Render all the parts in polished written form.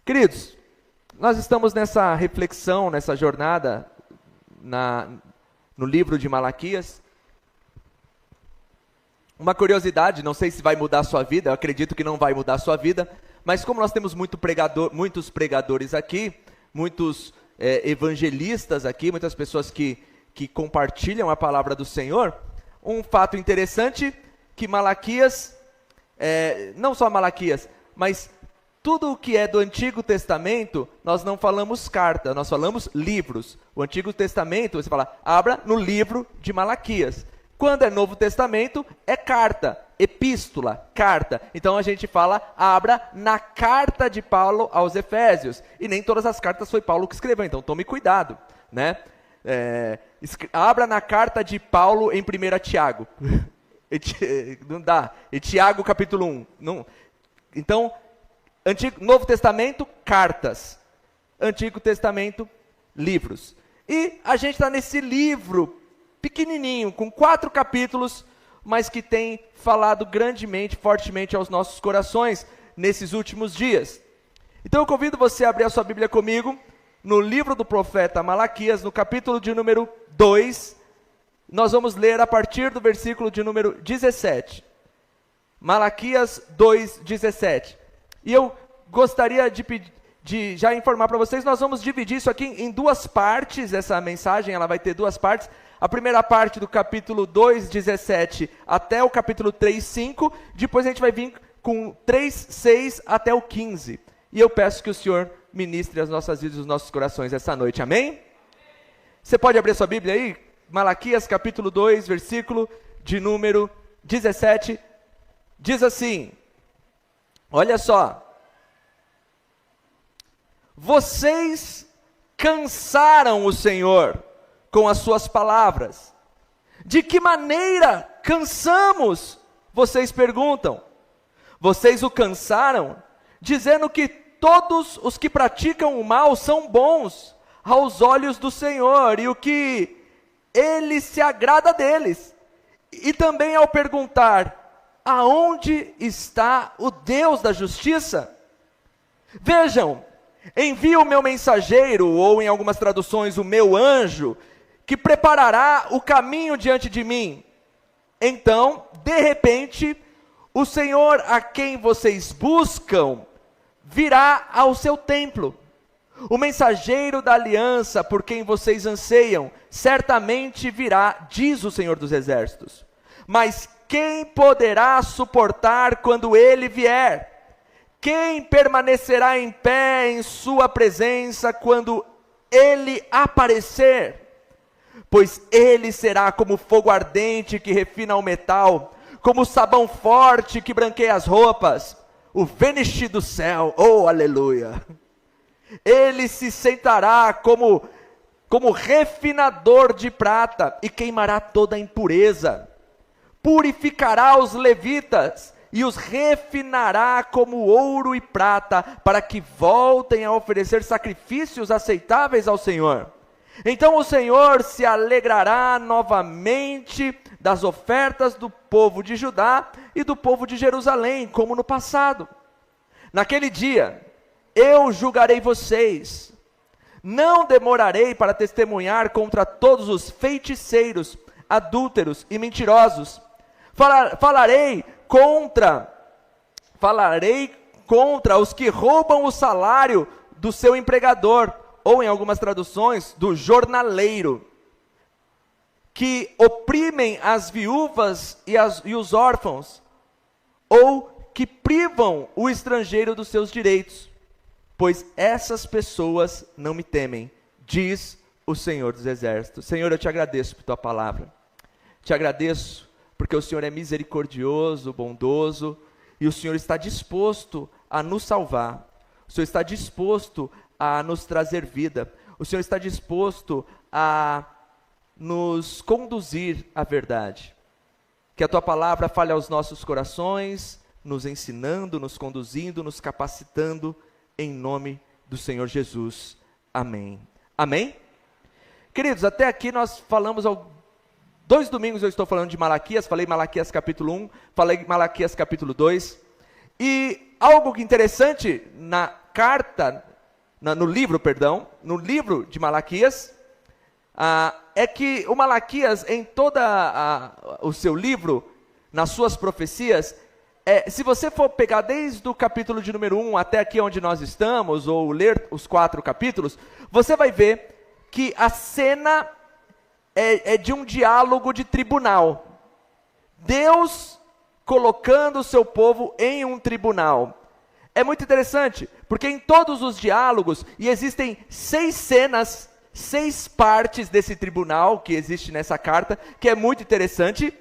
Queridos, nós estamos nessa reflexão, nessa jornada no livro de Malaquias. Uma curiosidade, não sei se vai mudar a sua vida, eu acredito que não vai mudar a sua vida, mas como nós temos muitos pregadores aqui, muitos evangelistas aqui, muitas pessoas que compartilham a palavra do Senhor, um fato interessante que Malaquias, não só Malaquias, mas tudo o que é do Antigo Testamento, nós não falamos carta, nós falamos livros. O Antigo Testamento, você fala, abra no livro de Malaquias. Quando é Novo Testamento, é carta, epístola, carta. Então a gente fala, abra na carta de Paulo aos Efésios. E nem todas as cartas foi Paulo que escreveu, então tome cuidado, né? Abra na carta de Paulo em 1 Tiago. Não dá. E Tiago capítulo 1. Não. Então, Novo Testamento, cartas. Antigo Testamento, livros. E a gente está nesse livro pequenininho, com 4 capítulos, mas que tem falado grandemente, fortemente aos nossos corações nesses últimos dias. Então eu convido você a abrir a sua Bíblia comigo, no livro do profeta Malaquias, no capítulo de número 2, nós vamos ler a partir do versículo de número 17. Malaquias 2, 17. E eu gostaria de já informar para vocês, nós vamos dividir isso aqui em 2 partes, essa mensagem ela vai ter 2 partes. A primeira parte do capítulo 2, 17 até o capítulo 3, 5, depois a gente vai vir com 3, 6 até o 15. E eu peço que o Senhor ministre as nossas vidas e os nossos corações essa noite, amém? Você pode abrir sua Bíblia aí? Malaquias capítulo 2, versículo de número 17, diz assim, olha só. Vocês cansaram o Senhor com as suas palavras. De que maneira cansamos? Vocês perguntam. Vocês o cansaram, dizendo que todos os que praticam o mal são bons aos olhos do Senhor, e o que Ele se agrada deles. E também ao perguntar, aonde está o Deus da justiça? Vejam, envio o meu mensageiro, ou em algumas traduções, o meu anjo, que preparará o caminho diante de mim. Então, de repente, o Senhor a quem vocês buscam, virá ao seu templo. O mensageiro da aliança por quem vocês anseiam, certamente virá, diz o Senhor dos Exércitos. Mas quem poderá suportar quando ele vier? Quem permanecerá em pé em sua presença quando ele aparecer? Pois ele será como fogo ardente que refina o metal, como sabão forte que branqueia as roupas, o veniche do céu, oh aleluia. Ele se sentará como refinador de prata e queimará toda a impureza. Purificará os levitas e os refinará como ouro e prata, para que voltem a oferecer sacrifícios aceitáveis ao Senhor. Então o Senhor se alegrará novamente das ofertas do povo de Judá e do povo de Jerusalém, como no passado. Naquele dia, eu julgarei vocês. Não demorarei para testemunhar contra todos os feiticeiros, adúlteros e mentirosos. Falarei contra os que roubam o salário do seu empregador, ou em algumas traduções, do jornaleiro, que oprimem as viúvas e os órfãos, ou que privam o estrangeiro dos seus direitos, pois essas pessoas não me temem, diz o Senhor dos Exércitos. Senhor, eu te agradeço por tua palavra, te agradeço porque o Senhor é misericordioso, bondoso, e o Senhor está disposto a nos salvar, o Senhor está disposto a nos trazer vida, o Senhor está disposto a nos conduzir à verdade. Que a tua palavra fale aos nossos corações, nos ensinando, nos conduzindo, nos capacitando, em nome do Senhor Jesus. Amém. Amém? Queridos, até aqui nós falamos, 2 domingos eu estou falando de Malaquias, falei Malaquias capítulo 1, falei Malaquias capítulo 2, e algo interessante no livro de Malaquias, é que o Malaquias, em o seu livro, nas suas profecias, se você for pegar desde o capítulo de número 1 até aqui onde nós estamos, ou ler os 4 capítulos, você vai ver que a cena é de um diálogo de tribunal. Deus colocando o seu povo em um tribunal. É muito interessante, porque em todos os diálogos, e existem 6 cenas, 6 partes desse tribunal que existe nessa carta, que é muito interessante,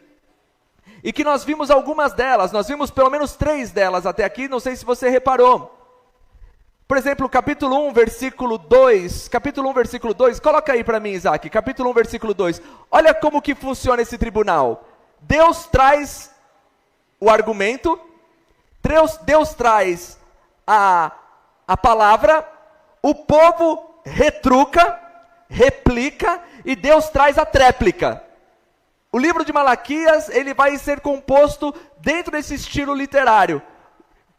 e que nós vimos algumas delas, nós vimos pelo menos 3 delas até aqui, não sei se você reparou. Por exemplo, capítulo 1, versículo 2, coloca aí para mim, Isaac, capítulo 1, versículo 2, olha como que funciona esse tribunal. Deus traz o argumento, Deus traz a palavra, o povo retruca, replica, e Deus traz a tréplica. O livro de Malaquias, ele vai ser composto dentro desse estilo literário,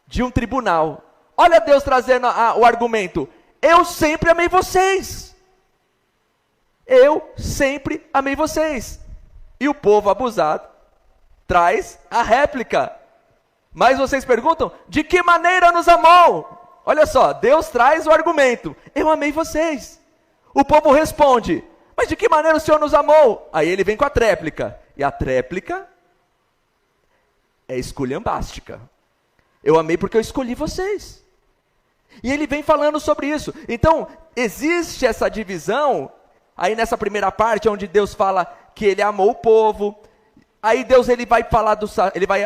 de um tribunal. Olha Deus trazendo o argumento, eu sempre amei vocês. Eu sempre amei vocês. E o povo abusado traz a réplica. Mas vocês perguntam, de que maneira nos amou? Olha só, Deus traz o argumento, eu amei vocês. O povo responde, mas de que maneira o Senhor nos amou? Aí ele vem com a tréplica. E a tréplica é esculhambástica. Eu amei porque eu escolhi vocês. E ele vem falando sobre isso. Então, existe essa divisão, aí nessa primeira parte, onde Deus fala que ele amou o povo. Aí Deus ele vai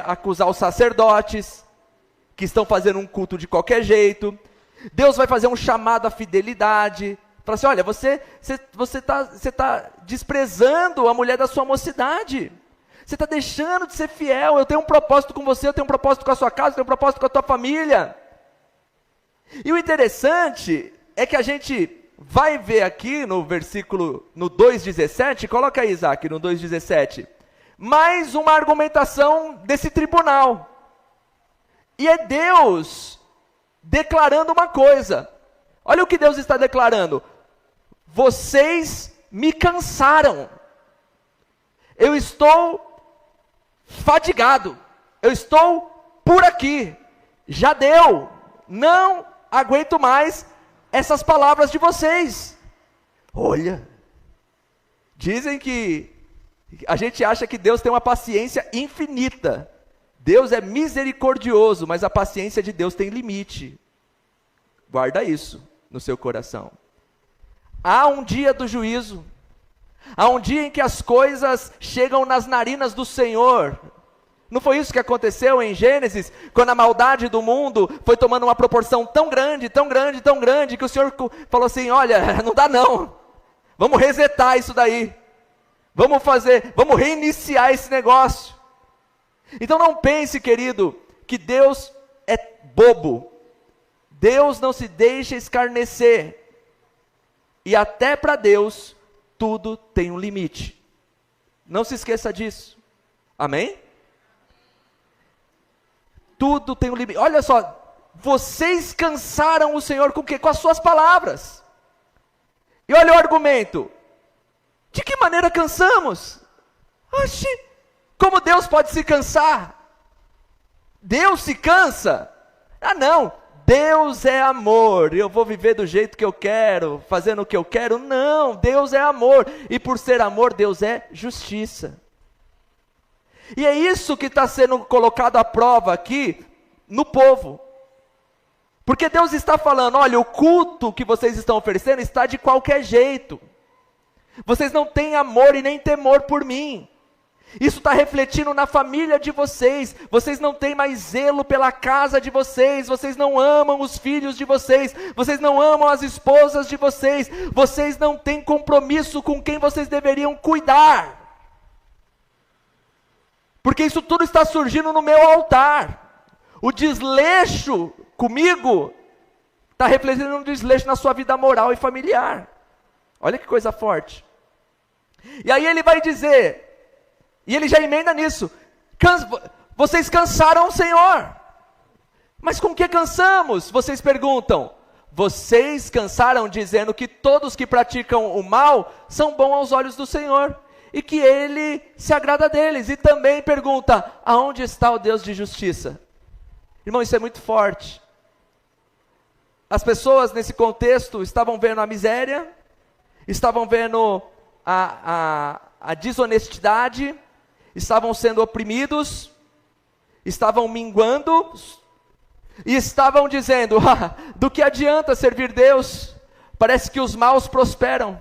acusar os sacerdotes, que estão fazendo um culto de qualquer jeito. Deus vai fazer um chamado à fidelidade. Fala assim, olha, você está desprezando a mulher da sua mocidade. Você está deixando de ser fiel. Eu tenho um propósito com você, eu tenho um propósito com a sua casa, eu tenho um propósito com a tua família. E o interessante é que a gente vai ver aqui no versículo, no 2,17, coloca aí, Isaac, no 2,17, mais uma argumentação desse tribunal. E é Deus declarando uma coisa. Olha o que Deus está declarando. Vocês me cansaram. Eu estou fadigado. Eu estou por aqui. Já deu. Não aguento mais essas palavras de vocês. Olha. Dizem que a gente acha que Deus tem uma paciência infinita. Deus é misericordioso, mas a paciência de Deus tem limite. Guarda isso no seu coração. Há um dia do juízo. Há um dia em que as coisas chegam nas narinas do Senhor. Não foi isso que aconteceu em Gênesis? Quando a maldade do mundo foi tomando uma proporção tão grande, tão grande, tão grande, que o Senhor falou assim, olha, não dá não. Vamos resetar isso daí. Vamos reiniciar esse negócio. Então não pense, querido, que Deus é bobo. Deus não se deixa escarnecer. E até para Deus, tudo tem um limite. Não se esqueça disso. Amém? Tudo tem um limite. Olha só, vocês cansaram o Senhor com o quê? Com as suas palavras. E olha o argumento. De que maneira cansamos? Oxi, como Deus pode se cansar? Deus se cansa? Ah não, Deus é amor, eu vou viver do jeito que eu quero, fazendo o que eu quero. Não, Deus é amor, e por ser amor, Deus é justiça. E é isso que está sendo colocado à prova aqui, no povo. Porque Deus está falando, olha, o culto que vocês estão oferecendo está de qualquer jeito. Vocês não têm amor e nem temor por mim. Isso está refletindo na família de vocês. Vocês não têm mais zelo pela casa de vocês. Vocês não amam os filhos de vocês. Vocês não amam as esposas de vocês. Vocês não têm compromisso com quem vocês deveriam cuidar. Porque isso tudo está surgindo no meu altar. O desleixo comigo está refletindo um desleixo na sua vida moral e familiar. Olha que coisa forte. E aí ele vai dizer... E ele já emenda nisso. Vocês cansaram o Senhor. Mas com que cansamos? Vocês perguntam. vocês cansaram dizendo que todos que praticam o mal são bons aos olhos do Senhor, e que Ele se agrada deles. E também pergunta, aonde está o Deus de justiça? Irmão, isso é muito forte. As pessoas nesse contexto estavam vendo a miséria, estavam vendo a desonestidade, estavam sendo oprimidos, estavam minguando, e estavam dizendo, do que adianta servir Deus? Parece que os maus prosperam.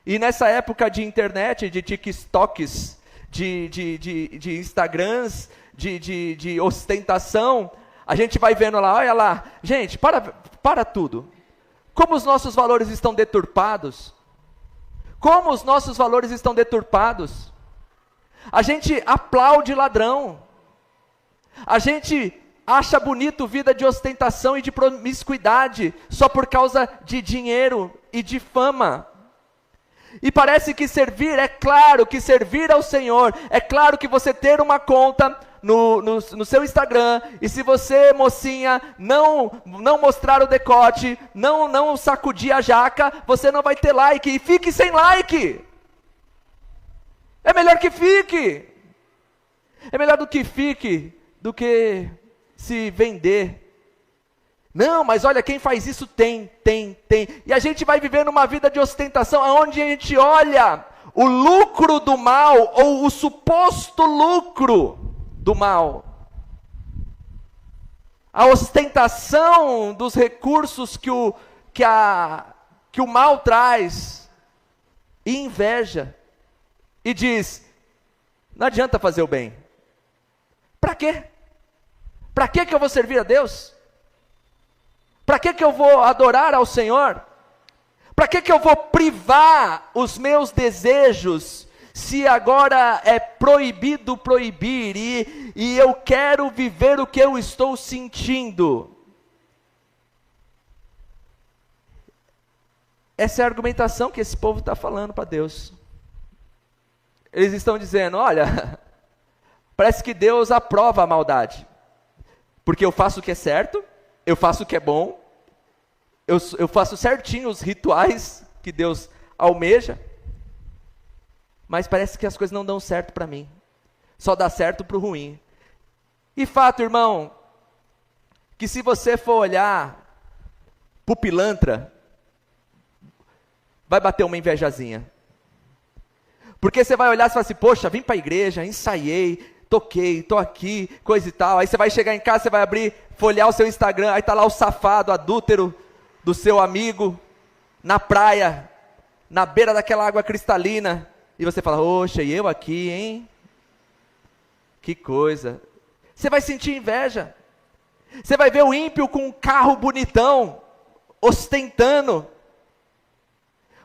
E nessa época de internet, de TikToks, de Instagrams, de ostentação, a gente vai vendo lá, olha lá, gente, para tudo. Como os nossos valores estão deturpados. Como os nossos valores estão deturpados. A gente aplaude ladrão. A gente acha bonito vida de ostentação e de promiscuidade, só por causa de dinheiro e de fama. E parece que servir, é claro que servir ao Senhor, é claro que você ter uma conta no seu Instagram, e se você, mocinha, não mostrar o decote, não sacudir a jaca, você não vai ter like, e fique sem like. É melhor que fique. É melhor do que fique, do que se vender. Não, mas olha, quem faz isso tem. E a gente vai vivendo uma vida de ostentação, onde a gente olha o lucro do mal, ou o suposto lucro do mal. A ostentação dos recursos que o mal traz. E inveja. E diz, não adianta fazer o bem. Para quê? Para que eu vou servir a Deus? Para que eu vou adorar ao Senhor? Para que eu vou privar os meus desejos, se agora é proibido proibir, e eu quero viver o que eu estou sentindo? Essa é a argumentação que esse povo está falando para Deus. Eles estão dizendo, olha, parece que Deus aprova a maldade, porque eu faço o que é certo, eu faço o que é bom, eu faço certinho os rituais que Deus almeja, mas parece que as coisas não dão certo para mim, só dá certo para o ruim. E fato, irmão, que se você for olhar para o pilantra, vai bater uma invejazinha. Porque você vai olhar e fala assim, poxa, vim para a igreja, ensaiei, toquei, estou aqui, coisa e tal. Aí você vai chegar em casa, você vai abrir, folhear o seu Instagram, aí está lá o safado, adúltero do seu amigo, na praia, na beira daquela água cristalina. E você fala, oxa, e eu aqui, hein? Que coisa. Você vai sentir inveja. Você vai ver o ímpio com um carro bonitão, ostentando.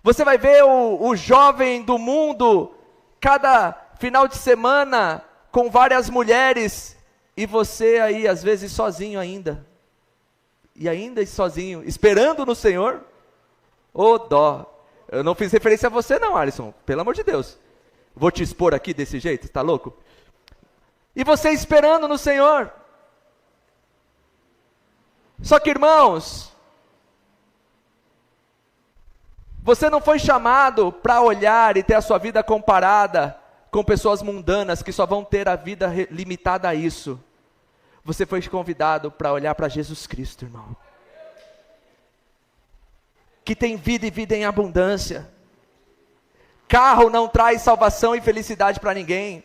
Você vai ver o jovem do mundo, cada final de semana, com várias mulheres, e você aí, às vezes, sozinho ainda. E ainda sozinho, esperando no Senhor. Ô dó. Eu não fiz referência a você não, Alisson, pelo amor de Deus. Vou te expor aqui desse jeito, está louco? E você esperando no Senhor. Só que, irmãos, você não foi chamado para olhar e ter a sua vida comparada com pessoas mundanas que só vão ter a vida limitada a isso. Você foi convidado para olhar para Jesus Cristo, irmão. Que tem vida e vida em abundância. Carro não traz salvação e felicidade para ninguém.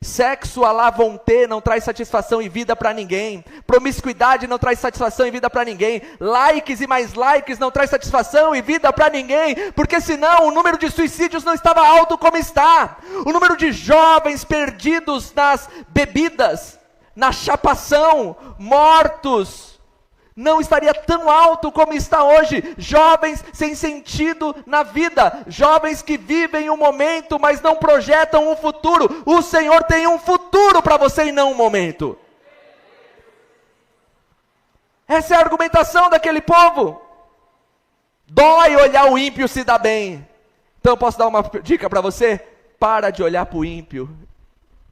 Sexo à la vontade não traz satisfação e vida para ninguém. Promiscuidade não traz satisfação e vida para ninguém. Likes e mais likes não traz satisfação e vida para ninguém. Porque senão o número de suicídios não estava alto como está. O número de jovens perdidos nas bebidas, na chapação, mortos, não estaria tão alto como está hoje. Jovens sem sentido na vida, jovens que vivem um momento, mas não projetam um futuro. O Senhor tem um futuro para você e não um momento. Essa é a argumentação daquele povo. Dói olhar o ímpio se dar bem. Então eu posso dar uma dica para você? Para de olhar para o ímpio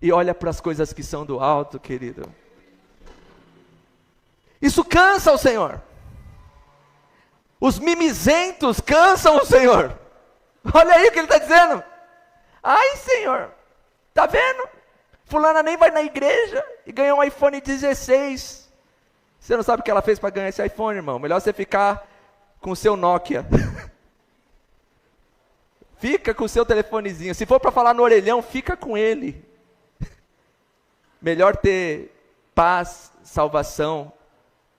e olha para as coisas que são do alto, querido. Isso cansa o Senhor. Os mimizentos cansam o Senhor. Olha aí o que ele está dizendo. Ai, Senhor, tá vendo? Fulana nem vai na igreja e ganhou um iPhone 16. Você não sabe o que ela fez para ganhar esse iPhone, irmão? Melhor você ficar com o seu Nokia. Fica com o seu telefonezinho. Se for para falar no orelhão, fica com ele. Melhor ter paz, salvação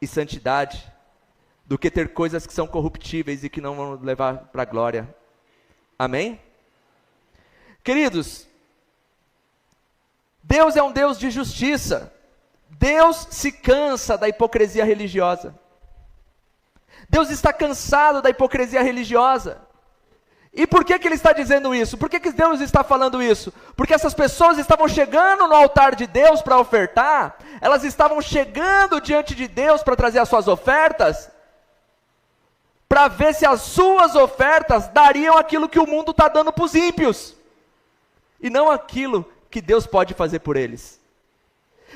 e santidade do que ter coisas que são corruptíveis e que não vão levar para a glória. Amém? Queridos, Deus é um Deus de justiça. Deus se cansa da hipocrisia religiosa. Deus está cansado da hipocrisia religiosa. E por que Ele está dizendo isso? Por que Deus está falando isso? Porque essas pessoas estavam chegando no altar de Deus para ofertar, elas estavam chegando diante de Deus para trazer as suas ofertas, para ver se as suas ofertas dariam aquilo que o mundo está dando para os ímpios, e não aquilo que Deus pode fazer por eles.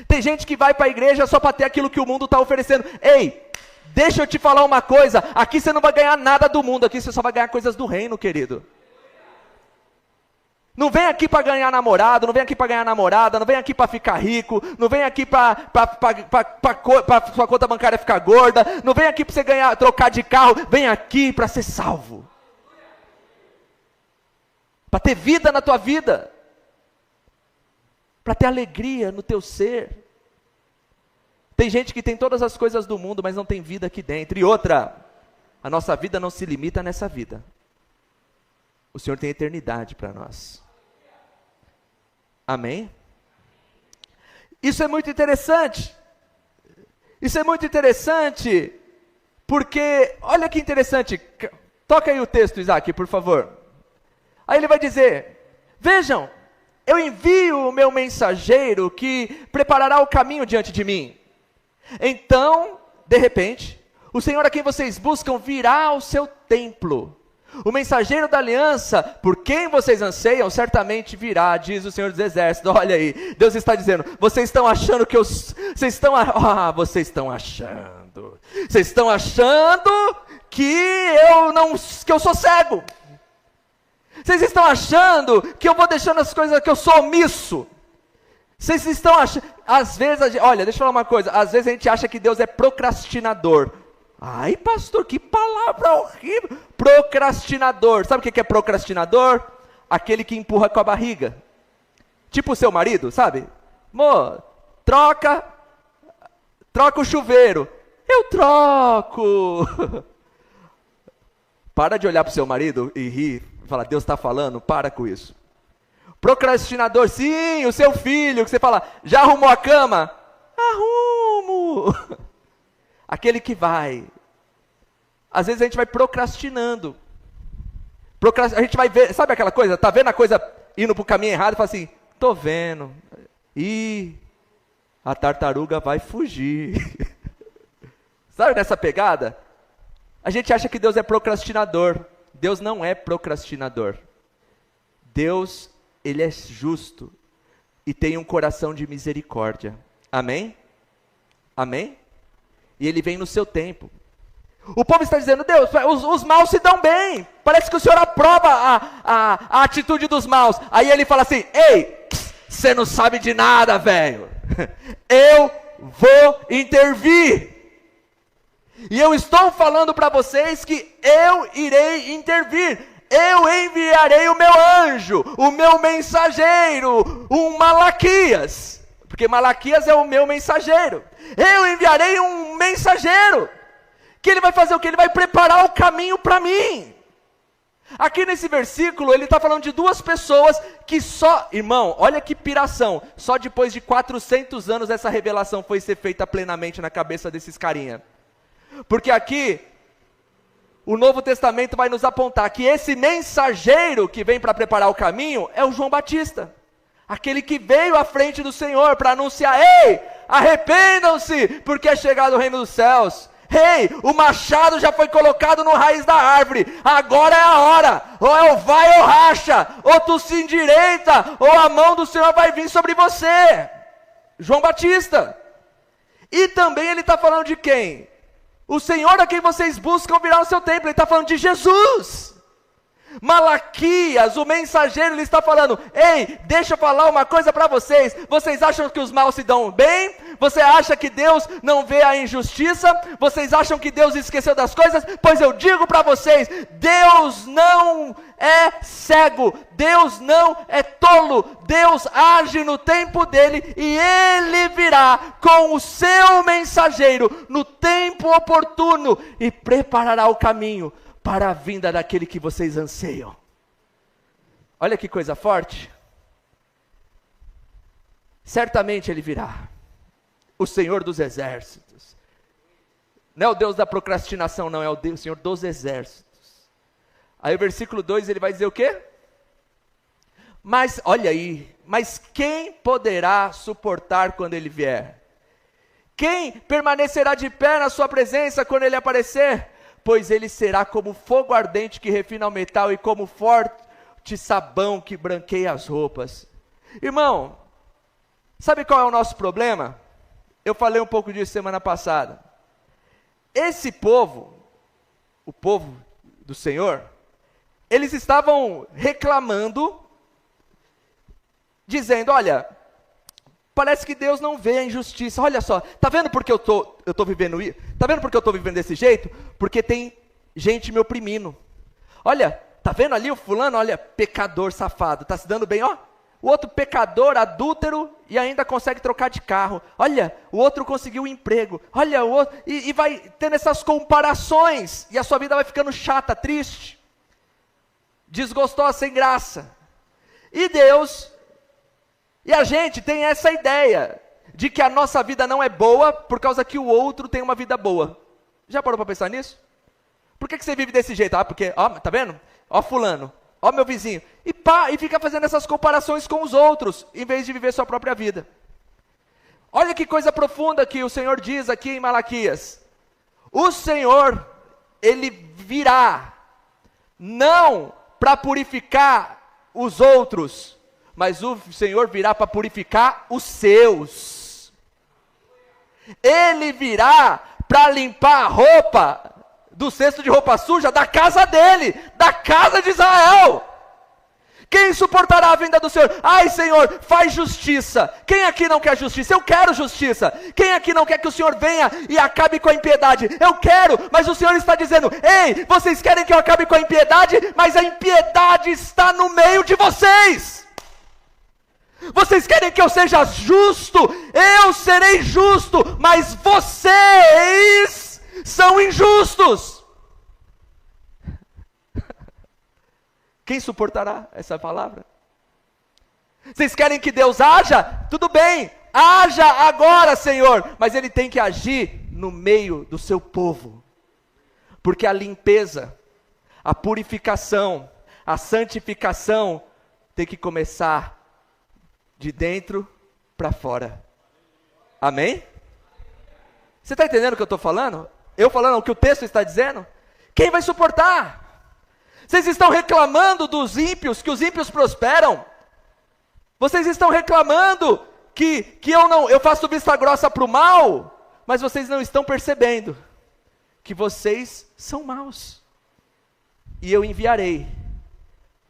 Tem gente que vai para a igreja só para ter aquilo que o mundo está oferecendo. Ei, deixa eu te falar uma coisa, aqui você não vai ganhar nada do mundo, aqui você só vai ganhar coisas do reino, querido. Não vem aqui para ganhar namorado, não vem aqui para ganhar namorada, não vem aqui para ficar rico, não vem aqui para sua conta bancária ficar gorda, não vem aqui para você trocar de carro, vem aqui para ser salvo. Para ter vida na tua vida. Para ter alegria no teu ser. Tem gente que tem todas as coisas do mundo, mas não tem vida aqui dentro. E outra, a nossa vida não se limita nessa vida. O Senhor tem eternidade para nós. Amém? Isso é muito interessante. Isso é muito interessante, porque, olha que interessante. Toca aí o texto, Isaac, por favor. Aí ele vai dizer, vejam, eu envio o meu mensageiro que preparará o caminho diante de mim. Então, de repente, o Senhor a quem vocês buscam virá ao seu templo. O mensageiro da aliança, por quem vocês anseiam, certamente virá, diz o Senhor dos Exércitos. Olha aí, Deus está dizendo, vocês estão achando que vocês estão achando que eu sou cego. Vocês estão achando que eu vou deixando as coisas, que eu sou omisso. Vocês estão achando, às vezes, olha, deixa eu falar uma coisa, às vezes a gente acha que Deus é procrastinador. Ai, pastor, que palavra horrível. Procrastinador, sabe o que é procrastinador? Aquele que empurra com a barriga. Tipo o seu marido, sabe? Amor, troca o chuveiro. Eu troco. Para de olhar para o seu marido e rir. Fala, Deus está falando, para com isso. Procrastinador, sim, o seu filho, que você fala, já arrumou a cama? Arrumo. Aquele que vai. Às vezes a gente vai procrastinando. A gente vai ver, sabe aquela coisa? Tá vendo a coisa indo para o caminho errado e fala assim, tô vendo. Ih, a tartaruga vai fugir. Sabe nessa pegada? A gente acha que Deus é procrastinador. Deus não é procrastinador. Deus, Ele é justo e tem um coração de misericórdia. Amém? Amém? E Ele vem no seu tempo. O povo está dizendo, Deus, os maus se dão bem. Parece que o Senhor aprova a atitude dos maus. Aí Ele fala assim, ei, você não sabe de nada, velho. Eu vou intervir. E eu estou falando para vocês que eu irei intervir. Eu enviarei o meu anjo, o meu mensageiro, um Malaquias. Porque Malaquias é o meu mensageiro. Eu enviarei um mensageiro. Que ele vai fazer o quê? Ele vai preparar o caminho para mim. Aqui nesse versículo, ele está falando de duas pessoas que só... Irmão, olha que piração. Só depois de 400 anos essa revelação foi ser feita plenamente na cabeça desses carinha. Porque aqui, o Novo Testamento vai nos apontar que esse mensageiro que vem para preparar o caminho é o João Batista. Aquele que veio à frente do Senhor para anunciar, ei, arrependam-se, porque é chegado o reino dos céus. Ei, o machado já foi colocado no raiz da árvore, agora é a hora, ou é o vai ou racha, ou tu se endireita, ou a mão do Senhor vai vir sobre você. João Batista. E também ele está falando de quem? O Senhor a quem vocês buscam virá ao seu templo. Ele está falando de Jesus. Malaquias, o mensageiro, ele está falando: ei, deixa eu falar uma coisa para vocês. Vocês acham que os maus se dão bem? Você acha que Deus não vê a injustiça? Vocês acham que Deus esqueceu das coisas? Pois eu digo para vocês, Deus não é cego, Deus não é tolo, Deus age no tempo dele e ele virá com o seu mensageiro no tempo oportuno e preparará o caminho para a vinda daquele que vocês anseiam. Olha que coisa forte. Certamente ele virá, o Senhor dos exércitos. Não é o Deus da procrastinação, não, é o Senhor dos exércitos. Aí o versículo 2 ele vai dizer o quê? Mas, olha aí, mas quem poderá suportar quando ele vier? Quem permanecerá de pé na sua presença quando ele aparecer? Pois ele será como fogo ardente que refina o metal e como forte sabão que branqueia as roupas. Irmão, sabe qual é o nosso problema? Eu falei um pouco disso semana passada. Esse povo, o povo do Senhor, eles estavam reclamando, dizendo: olha, parece que Deus não vê a injustiça. Olha só, tá vendo porque eu tô vivendo isso? Tá vendo porque eu tô vivendo desse jeito? Porque tem gente me oprimindo. Olha, tá vendo ali o fulano? Olha, pecador safado, tá se dando bem, ó. O outro pecador, adúltero, e ainda consegue trocar de carro. Olha, o outro conseguiu um emprego. Olha, o outro, e vai tendo essas comparações, e a sua vida vai ficando chata, triste, desgostosa, sem graça. E Deus, e a gente tem essa ideia de que a nossa vida não é boa por causa que o outro tem uma vida boa. Já parou para pensar nisso? Por que você vive desse jeito? Ah, porque, ó, tá vendo? Ó fulano, ó meu vizinho. E fica fazendo essas comparações com os outros, em vez de viver sua própria vida. Olha que coisa profunda que o Senhor diz aqui em Malaquias. O Senhor, ele virá, não para purificar os outros, mas o Senhor virá para purificar os seus. Ele virá para limpar a roupa do cesto de roupa suja da casa dele, da casa de Israel. Quem suportará a vinda do Senhor? Ai, Senhor, faz justiça. Quem aqui não quer justiça? Eu quero justiça. Quem aqui não quer que o Senhor venha e acabe com a impiedade? Eu quero, mas o Senhor está dizendo: ei, vocês querem que eu acabe com a impiedade? Mas a impiedade está no meio de vocês. Vocês querem que eu seja justo? Eu serei justo, mas vocês são injustos. Quem suportará essa palavra? Vocês querem que Deus haja? Tudo bem, haja agora, Senhor, mas Ele tem que agir no meio do seu povo, porque a limpeza, a purificação, a santificação tem que começar de dentro para fora. Amém? Você está entendendo o que eu estou falando? Eu falando o que o texto está dizendo? Quem vai suportar? Vocês estão reclamando dos ímpios, que os ímpios prosperam. Vocês estão reclamando que eu faço vista grossa para o mal, mas vocês não estão percebendo que vocês são maus. E eu enviarei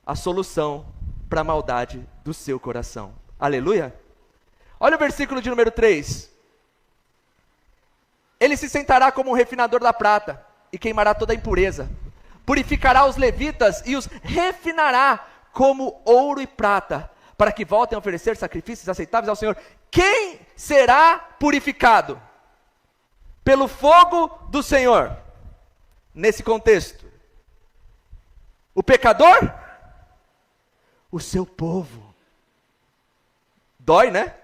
a solução para a maldade do seu coração. Aleluia? Olha o versículo de número 3. Ele se sentará como um refinador da prata e queimará toda a impureza. Purificará os levitas e os refinará como ouro e prata, para que voltem a oferecer sacrifícios aceitáveis ao Senhor. Quem será purificado pelo fogo do Senhor? Nesse contexto, o pecador? O seu povo. Dói, né?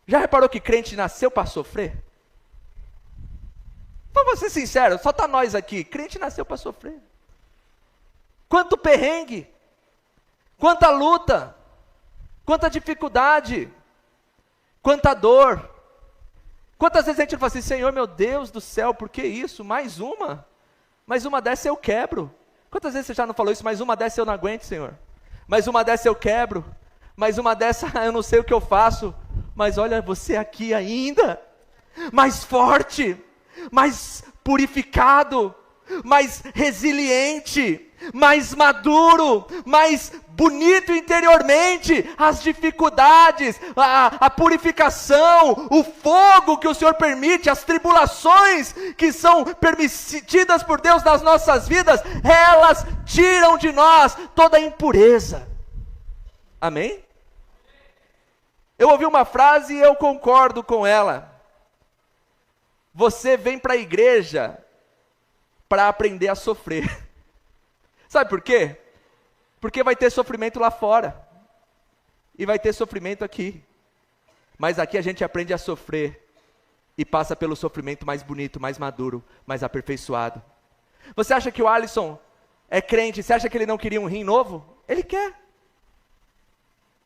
Já reparou que crente nasceu para sofrer? Vamos ser sinceros, só está nós aqui. Crente nasceu para sofrer. Quanto perrengue, quanta luta, quanta dificuldade, quanta dor. Quantas vezes a gente fala assim: Senhor, meu Deus do céu, por que isso? Mais uma? Mais uma dessa eu quebro. Quantas vezes você já não falou isso? Mais uma dessa eu não aguento, Senhor. Mais uma dessa eu quebro. Mais uma dessa eu não sei o que eu faço. Mas olha você aqui ainda, mais forte, mais purificado, mais resiliente, mais maduro, mais bonito interiormente. As dificuldades, a purificação, o fogo que o Senhor permite, as tribulações que são permitidas por Deus nas nossas vidas, elas tiram de nós toda a impureza. Amém? Eu ouvi uma frase e eu concordo com ela. Você vem para a igreja para aprender a sofrer. Sabe por quê? Porque vai ter sofrimento lá fora. E vai ter sofrimento aqui. Mas aqui a gente aprende a sofrer. E passa pelo sofrimento mais bonito, mais maduro, mais aperfeiçoado. Você acha que o Alisson é crente? Você acha que ele não queria um rim novo? Ele quer.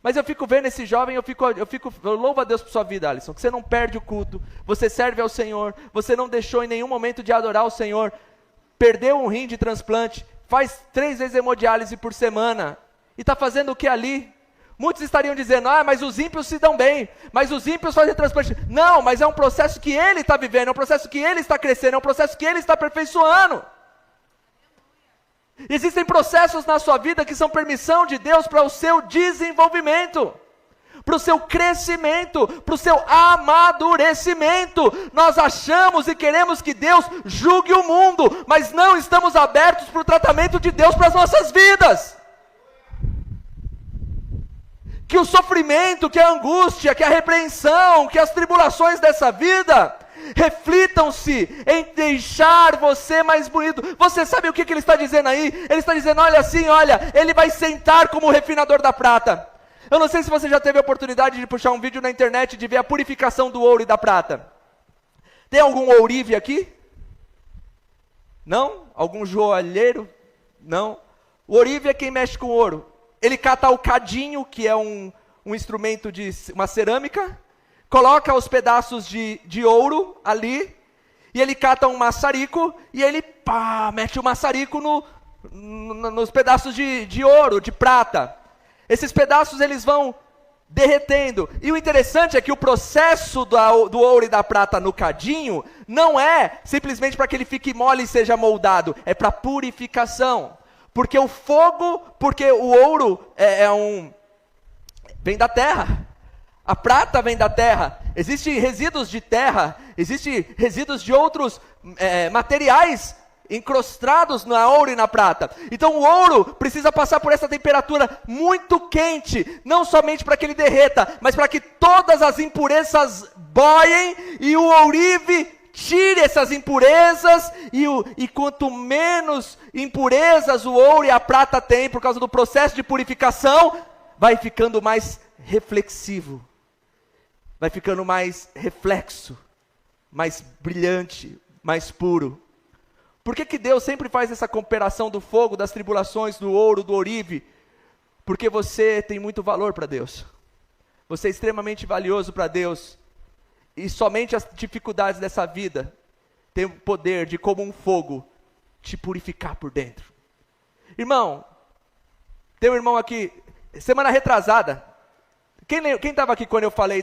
Mas eu fico vendo esse jovem, eu louvo a Deus por sua vida, Alisson, que você não perde o culto, você serve ao Senhor, você não deixou em nenhum momento de adorar o Senhor, perdeu um rim de transplante, faz 3 vezes hemodiálise por semana, e está fazendo o que ali? Muitos estariam dizendo, mas os ímpios se dão bem, mas os ímpios fazem transplante. Não, mas é um processo que ele está vivendo, é um processo que ele está crescendo, é um processo que ele está aperfeiçoando. Existem processos na sua vida que são permissão de Deus para o seu desenvolvimento, para o seu crescimento, para o seu amadurecimento. Nós achamos e queremos que Deus julgue o mundo, mas não estamos abertos para o tratamento de Deus para as nossas vidas. Que o sofrimento, que a angústia, que a repreensão, que as tribulações dessa vida reflitam-se em deixar você mais bonito. Você sabe o que ele está dizendo aí? Ele está dizendo, olha, ele vai sentar como o refinador da prata. Eu não sei se você já teve a oportunidade de puxar um vídeo na internet de ver a purificação do ouro e da prata. Tem algum ourive aqui? Não? Algum joalheiro? Não? O ourive é quem mexe com ouro. Ele cata o cadinho, que é um instrumento de uma cerâmica, coloca os pedaços de ouro ali, e ele cata um maçarico, e ele mete o maçarico nos pedaços de ouro, de prata. Esses pedaços eles vão derretendo. E o interessante é que o processo do ouro e da prata no cadinho não é simplesmente para que ele fique mole e seja moldado, é para purificação. Porque o fogo, porque o ouro vem da terra. A prata vem da terra, existem resíduos de terra, existem resíduos de outros materiais incrustados no ouro e na prata. Então o ouro precisa passar por essa temperatura muito quente, não somente para que ele derreta, mas para que todas as impurezas boiem e o ourive tire essas impurezas, e quanto menos impurezas o ouro e a prata têm por causa do processo de purificação, vai ficando mais reflexivo. Vai ficando mais reflexo, mais brilhante, mais puro. Por que Deus sempre faz essa comparação do fogo, das tribulações, do ouro, do ourive? Porque você tem muito valor para Deus. Você é extremamente valioso para Deus. E somente as dificuldades dessa vida têm o poder de, como um fogo, te purificar por dentro. Irmão, tem um irmão aqui, semana retrasada. Quem estava aqui quando eu falei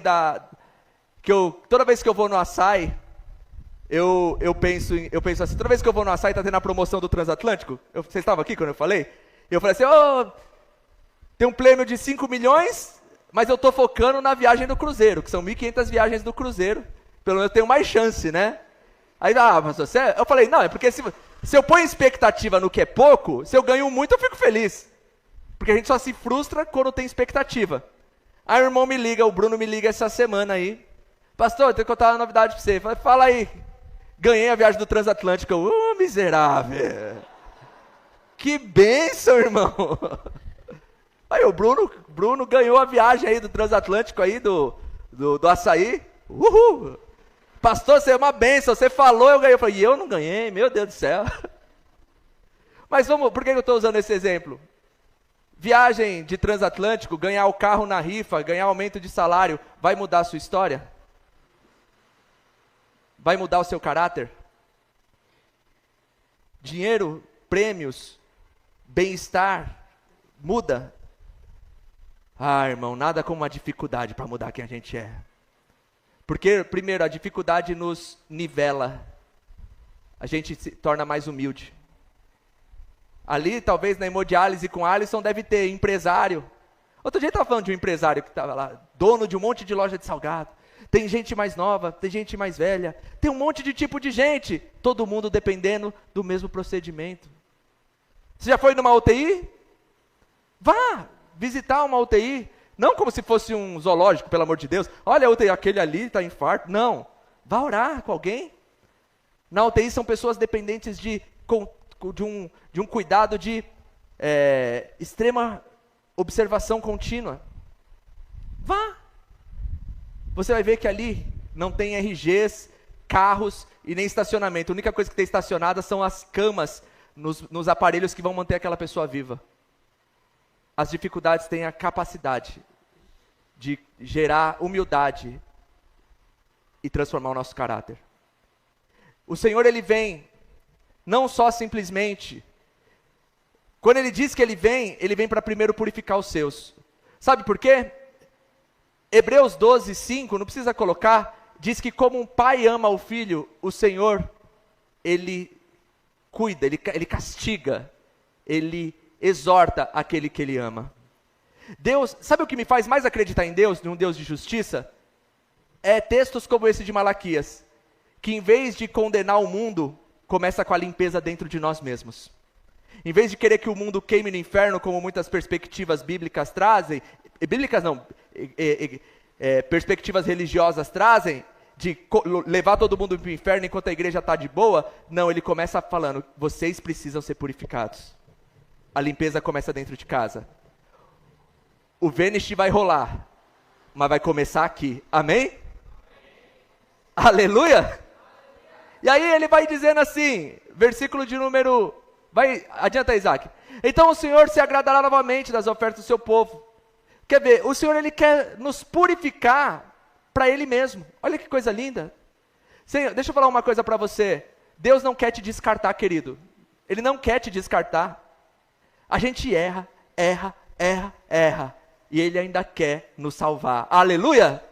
toda vez que eu vou no açaí, eu penso assim, toda vez que eu vou no açaí, está tendo a promoção do Transatlântico? Vocês estavam aqui quando eu falei? Eu falei assim, tem um prêmio de 5 milhões, mas eu estou focando na viagem do cruzeiro, que são 1.500 viagens do cruzeiro, pelo menos eu tenho mais chance, né? Aí, mas eu falei, não, é porque se eu ponho expectativa no que é pouco, se eu ganho muito eu fico feliz, porque a gente só se frustra quando tem expectativa. Aí o irmão me liga, o Bruno me liga essa semana aí. Pastor, eu tenho que contar uma novidade para você. Fala aí. Ganhei a viagem do Transatlântico. Miserável. Que bênção, irmão. Aí o Bruno ganhou a viagem aí do Transatlântico aí, do açaí. Uhul. Pastor, você é uma bênção. Você falou, eu ganhei. Eu falei, e eu não ganhei? Meu Deus do céu. Mas por que eu estou usando esse exemplo? Viagem de Transatlântico, ganhar o carro na rifa, ganhar aumento de salário, vai mudar a sua história? Vai mudar o seu caráter? Dinheiro, prêmios, bem-estar, muda? Irmão, nada como uma dificuldade para mudar quem a gente é. Porque, primeiro, a dificuldade nos nivela. a gente se torna mais humilde. Ali, talvez na hemodiálise com Alisson, deve ter empresário. Outro dia eu estava falando de um empresário que estava lá, dono de um monte de loja de salgado. Tem gente mais nova, tem gente mais velha, tem um monte de tipo de gente. Todo mundo dependendo do mesmo procedimento. Você já foi numa UTI? Vá visitar uma UTI. Não como se fosse um zoológico, pelo amor de Deus. Olha a UTI, aquele ali está infarto. Não. Vá orar com alguém. Na UTI são pessoas dependentes de um cuidado de extrema observação contínua. Vá. Você vai ver que ali não tem RGs, carros e nem estacionamento. A única coisa que tem estacionada são as camas nos aparelhos que vão manter aquela pessoa viva. As dificuldades têm a capacidade de gerar humildade e transformar o nosso caráter. O Senhor, Ele vem, não só simplesmente, quando Ele diz que Ele vem para primeiro purificar os seus. Sabe por quê? Hebreus 12, 5, não precisa colocar, diz que como um pai ama o filho, o Senhor, Ele cuida, Ele castiga, Ele exorta aquele que Ele ama. Deus, sabe o que me faz mais acreditar em Deus, num Deus de justiça? É textos como esse de Malaquias, que em vez de condenar o mundo, começa com a limpeza dentro de nós mesmos. Em vez de querer que o mundo queime no inferno, como muitas perspectivas bíblicas trazem, bíblicas não, perspectivas religiosas trazem, de levar todo mundo para o inferno enquanto a igreja está de boa, não, ele começa falando, vocês precisam ser purificados. A limpeza começa dentro de casa. O Vênus vai rolar, mas vai começar aqui, amém? Aleluia! E aí ele vai dizendo assim, versículo de número, adianta Isaac. Então o Senhor se agradará novamente das ofertas do seu povo. Quer ver, o Senhor Ele quer nos purificar para Ele mesmo. Olha que coisa linda. Senhor, deixa eu falar uma coisa para você. Deus não quer te descartar, querido. Ele não quer te descartar. A gente erra. E Ele ainda quer nos salvar. Aleluia!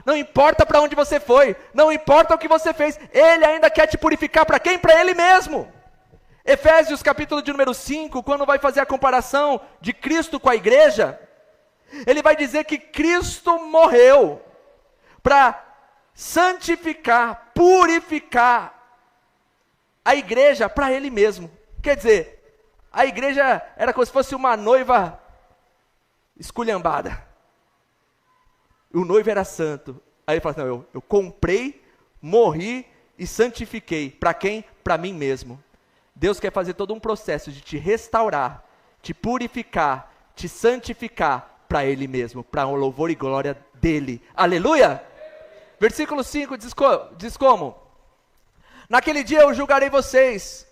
Não importa para onde você foi, não importa o que você fez, Ele ainda quer te purificar para quem? Para Ele mesmo. Efésios capítulo de número 5, quando vai fazer a comparação de Cristo com a igreja, ele vai dizer que Cristo morreu para santificar, purificar a igreja para Ele mesmo. Quer dizer, a igreja era como se fosse uma noiva esculhambada. O noivo era santo. Aí ele fala assim, não, eu comprei, morri e santifiquei. Para quem? Para mim mesmo. Deus quer fazer todo um processo de te restaurar, te purificar, te santificar para Ele mesmo, para o louvor e glória dEle. Aleluia! Versículo 5 diz como? Naquele dia eu julgarei vocês,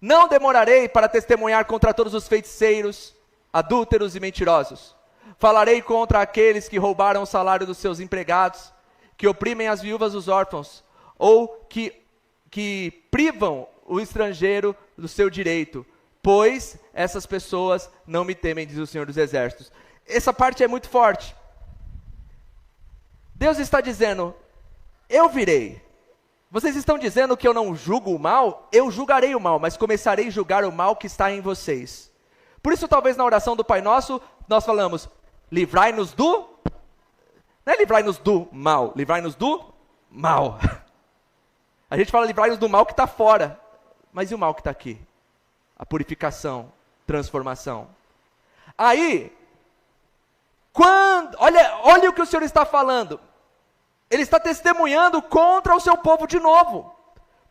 não demorarei para testemunhar contra todos os feiticeiros, adúlteros e mentirosos. Falarei contra aqueles que roubaram o salário dos seus empregados, que oprimem as viúvas dos órfãos, ou que privam o estrangeiro do seu direito, pois essas pessoas não me temem, diz o Senhor dos Exércitos. Essa parte é muito forte. Deus está dizendo, eu virei. Vocês estão dizendo que eu não julgo o mal? Eu julgarei o mal, mas começarei a julgar o mal que está em vocês. Por isso, talvez na oração do Pai Nosso, nós falamos, livrai-nos do... Não é livrai-nos do mal, livrai-nos do mal. A gente fala livrai-nos do mal que está fora. Mas e o mal que está aqui? A purificação, transformação. Aí, olha o que o Senhor está falando. Ele está testemunhando contra o seu povo de novo.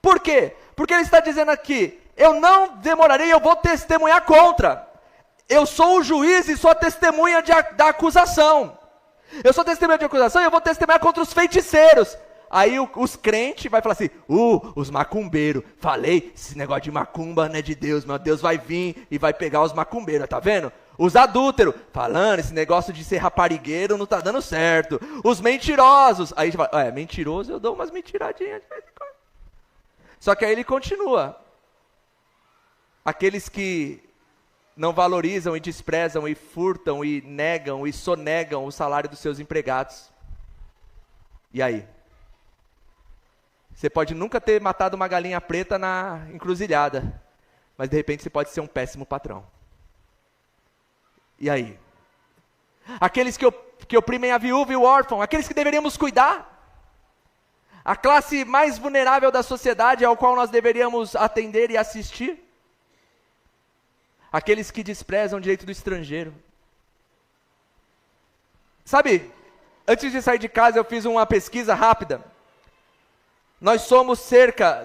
Por quê? Porque ele está dizendo aqui, eu não demorarei, eu vou testemunhar contra. Eu sou o juiz e sou a testemunha da acusação. Eu sou testemunha de acusação e eu vou testemunhar contra os feiticeiros. Aí os crentes vai falar assim, os macumbeiros, falei, esse negócio de macumba não é de Deus, meu Deus vai vir e vai pegar os macumbeiros, tá vendo? Os adúlteros, falando, esse negócio de ser raparigueiro não tá dando certo. Os mentirosos, aí a gente fala, mentiroso eu dou umas mentiradinhas de vez em quando. Só que aí ele continua. Aqueles que não valorizam e desprezam e furtam e negam e sonegam o salário dos seus empregados. E aí? Você pode nunca ter matado uma galinha preta na encruzilhada, mas de repente você pode ser um péssimo patrão. E aí? Aqueles que oprimem a viúva e o órfão, aqueles que deveríamos cuidar. A classe mais vulnerável da sociedade ao qual nós deveríamos atender e assistir. Aqueles que desprezam o direito do estrangeiro. Sabe, antes de sair de casa eu fiz uma pesquisa rápida. Nós somos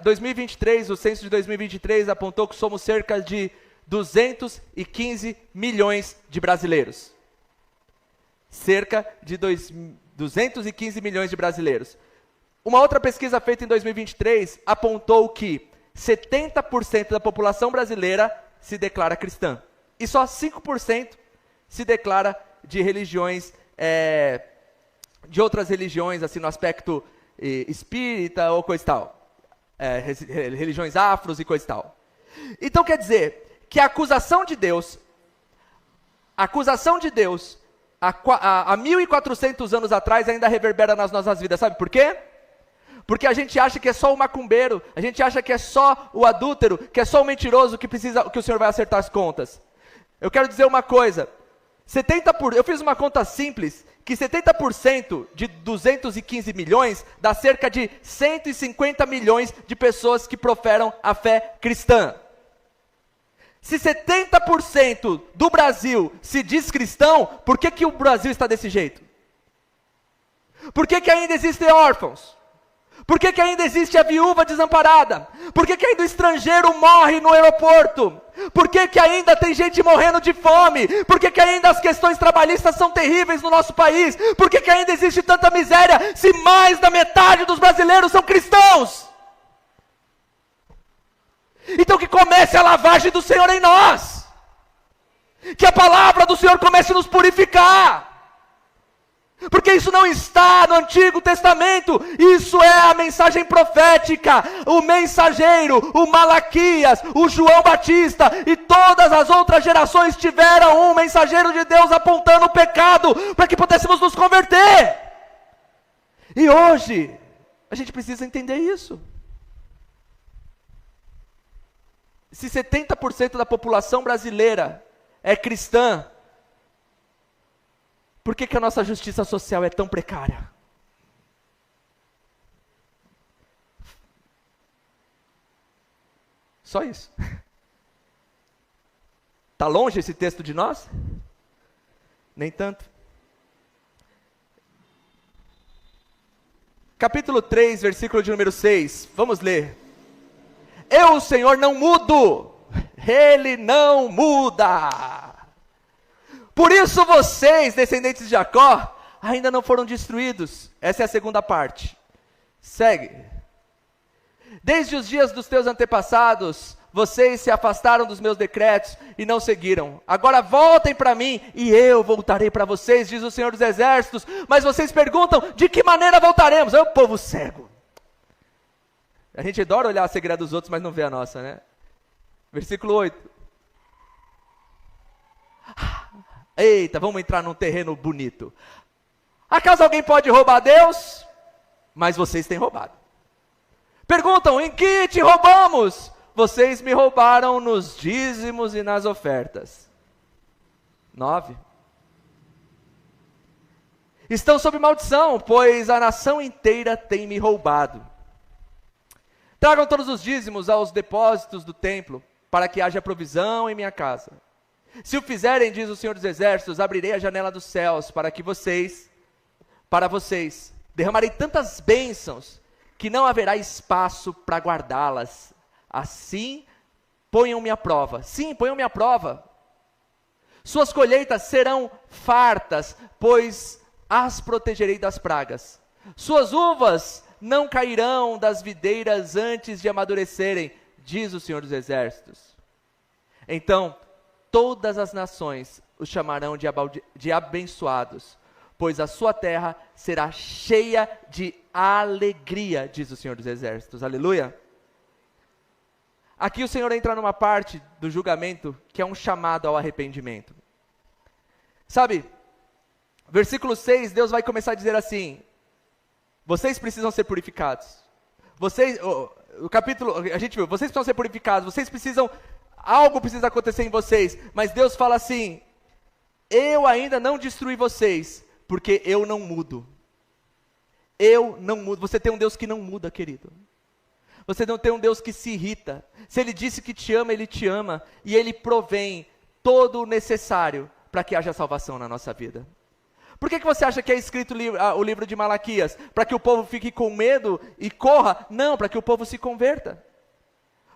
2023, o censo de 2023 apontou que somos cerca de 215 milhões de brasileiros. Cerca de 215 milhões de brasileiros. Uma outra pesquisa feita em 2023 apontou que 70% da população brasileira se declara cristã. E só 5% se declara de religiões, de outras religiões, assim, no aspecto espírita ou coisa e tal. Religiões afros e coisa e tal. Então quer dizer que a acusação de Deus há 1.400 anos atrás ainda reverbera nas nossas vidas. Sabe por quê? Porque a gente acha que é só o macumbeiro, a gente acha que é só o adúltero, que é só o mentiroso que o Senhor vai acertar as contas. Eu quero dizer uma coisa, eu fiz uma conta simples, que 70% de 215 milhões dá cerca de 150 milhões de pessoas que proferam a fé cristã. Se 70% do Brasil se diz cristão, por que o Brasil está desse jeito? Por que ainda existem órfãos? Por que ainda existe a viúva desamparada? Por que ainda o estrangeiro morre no aeroporto? Por que ainda tem gente morrendo de fome? Por que ainda as questões trabalhistas são terríveis no nosso país? Por que ainda existe tanta miséria se mais da metade dos brasileiros são cristãos? Então que comece a lavagem do Senhor em nós. Que a palavra do Senhor comece a nos purificar. Porque isso não está no Antigo Testamento, isso é a mensagem profética, o mensageiro, o Malaquias, o João Batista e todas as outras gerações tiveram um mensageiro de Deus apontando o pecado, para que pudéssemos nos converter. E hoje, a gente precisa entender isso. Se 70% da população brasileira é cristã, por que a nossa justiça social é tão precária? Só isso. Está longe esse texto de nós? Nem tanto. Capítulo 3, versículo de número 6. Vamos ler. Eu, o Senhor, não mudo. Ele não muda. Por isso vocês, descendentes de Jacó, ainda não foram destruídos. Essa é a segunda parte. Segue. Desde os dias dos teus antepassados, vocês se afastaram dos meus decretos e não seguiram. Agora voltem para mim e eu voltarei para vocês, diz o Senhor dos Exércitos. Mas vocês perguntam, de que maneira voltaremos? É o povo cego. A gente adora olhar a cegueira dos outros, mas não vê a nossa, né? Versículo 8. Eita, vamos entrar num terreno bonito. Acaso alguém pode roubar Deus? Mas vocês têm roubado. Perguntam, em que te roubamos? Vocês me roubaram nos dízimos e nas ofertas. 9. Estão sob maldição, pois a nação inteira tem me roubado. Tragam todos os dízimos aos depósitos do templo, para que haja provisão em minha casa. Se o fizerem, diz o Senhor dos Exércitos, abrirei a janela dos céus para vocês, derramarei tantas bênçãos, que não haverá espaço para guardá-las. Assim, ponham-me à prova. Sim, ponham-me à prova. Suas colheitas serão fartas, pois as protegerei das pragas. Suas uvas não cairão das videiras antes de amadurecerem, diz o Senhor dos Exércitos. Então, todas as nações os chamarão de abençoados, pois a sua terra será cheia de alegria, diz o Senhor dos Exércitos. Aleluia. Aqui o Senhor entra numa parte do julgamento que é um chamado ao arrependimento. Sabe, versículo 6, Deus vai começar a dizer assim: vocês precisam ser purificados. Vocês, o capítulo, a gente viu, vocês precisam ser purificados, algo precisa acontecer em vocês, mas Deus fala assim, eu ainda não destruí vocês, porque eu não mudo. Eu não mudo. Você tem um Deus que não muda, querido. Você não tem um Deus que se irrita. Se Ele disse que te ama, Ele te ama. E Ele provém todo o necessário para que haja salvação na nossa vida. Por que você acha que é escrito o livro de Malaquias? Para que o povo fique com medo e corra? Não, para que o povo se converta.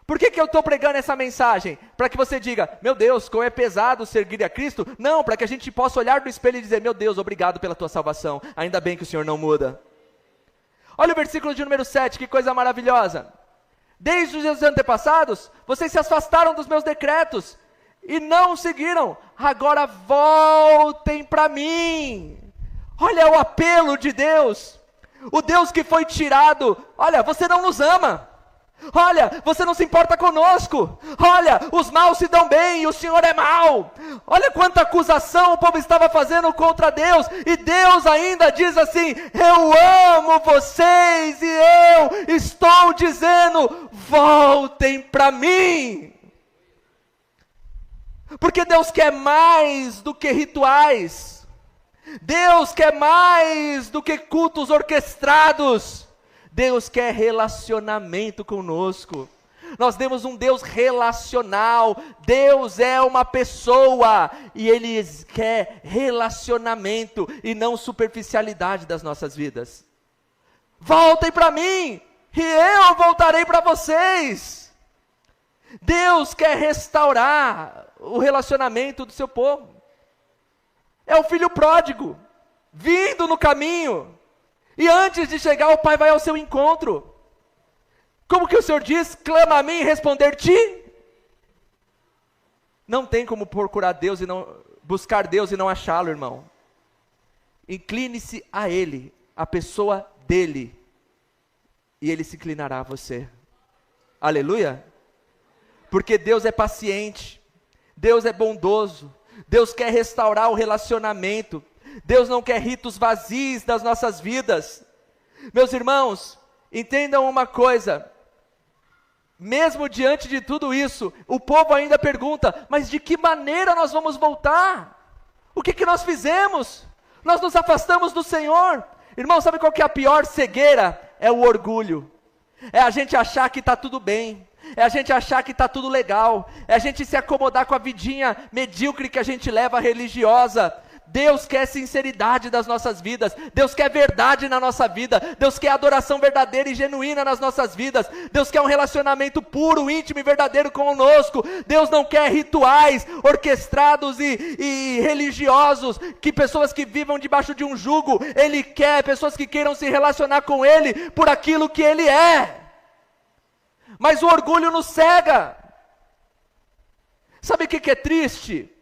Por que eu estou pregando essa mensagem? Para que você diga, meu Deus, como é pesado seguir a Cristo? Não, para que a gente possa olhar no espelho e dizer, meu Deus, obrigado pela tua salvação. Ainda bem que o Senhor não muda. Olha o versículo de número 7, que coisa maravilhosa. Desde os seus antepassados, vocês se afastaram dos meus decretos e não seguiram. Agora voltem para mim. Olha o apelo de Deus. O Deus que foi tirado. Olha, você não nos ama. Olha, você não se importa conosco. Olha, os maus se dão bem e o Senhor é mau. Olha quanta acusação o povo estava fazendo contra Deus. E Deus ainda diz assim, eu amo vocês e eu estou dizendo, voltem para mim. Porque Deus quer mais do que rituais. Deus quer mais do que cultos orquestrados. Deus quer relacionamento conosco. Nós temos um Deus relacional. Deus é uma pessoa e Ele quer relacionamento e não superficialidade das nossas vidas. Voltem para mim e eu voltarei para vocês. Deus quer restaurar o relacionamento do seu povo. É o filho pródigo, vindo no caminho. E antes de chegar, o pai vai ao seu encontro. Como que o Senhor diz? Clama a mim e responder-te. Não tem como procurar Deus e não buscar Deus e não achá-lo, irmão. Incline-se a Ele, a pessoa dEle, e Ele se inclinará a você. Aleluia? Porque Deus é paciente, Deus é bondoso, Deus quer restaurar o relacionamento. Deus não quer ritos vazios das nossas vidas. Meus irmãos, entendam uma coisa. Mesmo diante de tudo isso, o povo ainda pergunta, mas de que maneira nós vamos voltar? O que nós fizemos? Nós nos afastamos do Senhor. Irmão, sabe qual que é a pior cegueira? É o orgulho. É a gente achar que está tudo bem. É a gente achar que está tudo legal. É a gente se acomodar com a vidinha medíocre que a gente leva religiosa. Deus quer sinceridade das nossas vidas, Deus quer verdade na nossa vida, Deus quer adoração verdadeira e genuína nas nossas vidas, Deus quer um relacionamento puro, íntimo e verdadeiro conosco. Deus não quer rituais orquestrados e religiosos, que pessoas que vivam debaixo de um jugo. Ele quer pessoas que queiram se relacionar com Ele por aquilo que Ele é. Mas o orgulho nos cega. Sabe o que é triste?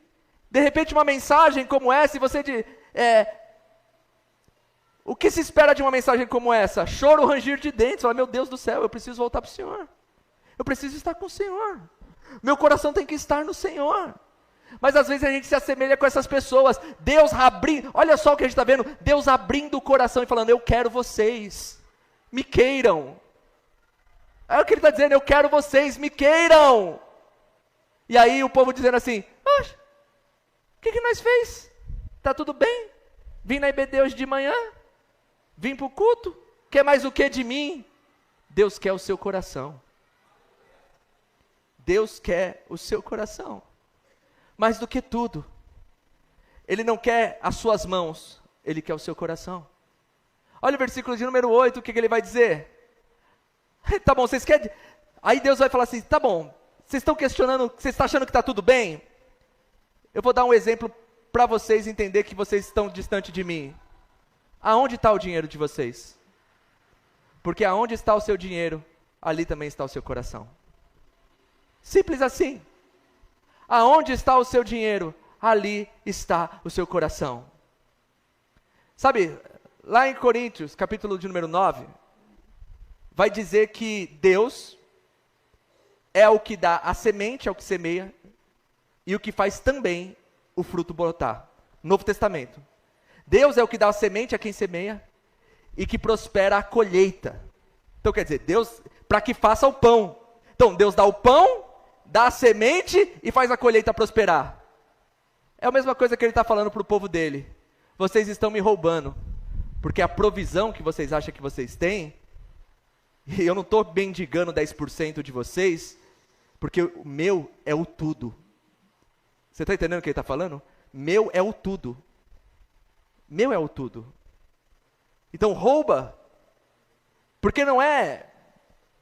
De repente uma mensagem como essa, e você diz, o que se espera de uma mensagem como essa? Choro, ranger de dentes, fala, meu Deus do céu, eu preciso voltar para o Senhor, eu preciso estar com o Senhor, meu coração tem que estar no Senhor. Mas às vezes a gente se assemelha com essas pessoas, Deus abrindo, olha só o que a gente está vendo, Deus abrindo o coração e falando, eu quero vocês, me queiram. É o que Ele está dizendo, eu quero vocês, me queiram. E aí o povo dizendo assim, oxe, o que nós fez? Está tudo bem? Vim na IBD hoje de manhã? Vim para o culto? Quer mais o que de mim? Deus quer o seu coração. Deus quer o seu coração. Mais do que tudo. Ele não quer as suas mãos, Ele quer o seu coração. Olha o versículo de número 8, o que Ele vai dizer? Tá bom, vocês querem... Aí Deus vai falar assim, tá bom, vocês estão questionando, vocês estão achando que está tudo bem? Eu vou dar um exemplo para vocês entender que vocês estão distante de mim. Aonde está o dinheiro de vocês? Porque aonde está o seu dinheiro, ali também está o seu coração. Simples assim. Aonde está o seu dinheiro, ali está o seu coração. Sabe, lá em Coríntios, capítulo de número 9, vai dizer que Deus é o que dá a semente ao que semeia, e o que faz também o fruto brotar. Novo Testamento. Deus é o que dá a semente a quem semeia e que prospera a colheita. Então quer dizer, Deus, para que faça o pão. Então Deus dá o pão, dá a semente e faz a colheita prosperar. É a mesma coisa que ele está falando para o povo dele. Vocês estão me roubando, porque a provisão que vocês acham que vocês têm, e eu não estou mendigando 10% de vocês, porque o meu é o tudo. Você está entendendo o que ele está falando? Meu é o tudo. Meu é o tudo. Então rouba, porque não é,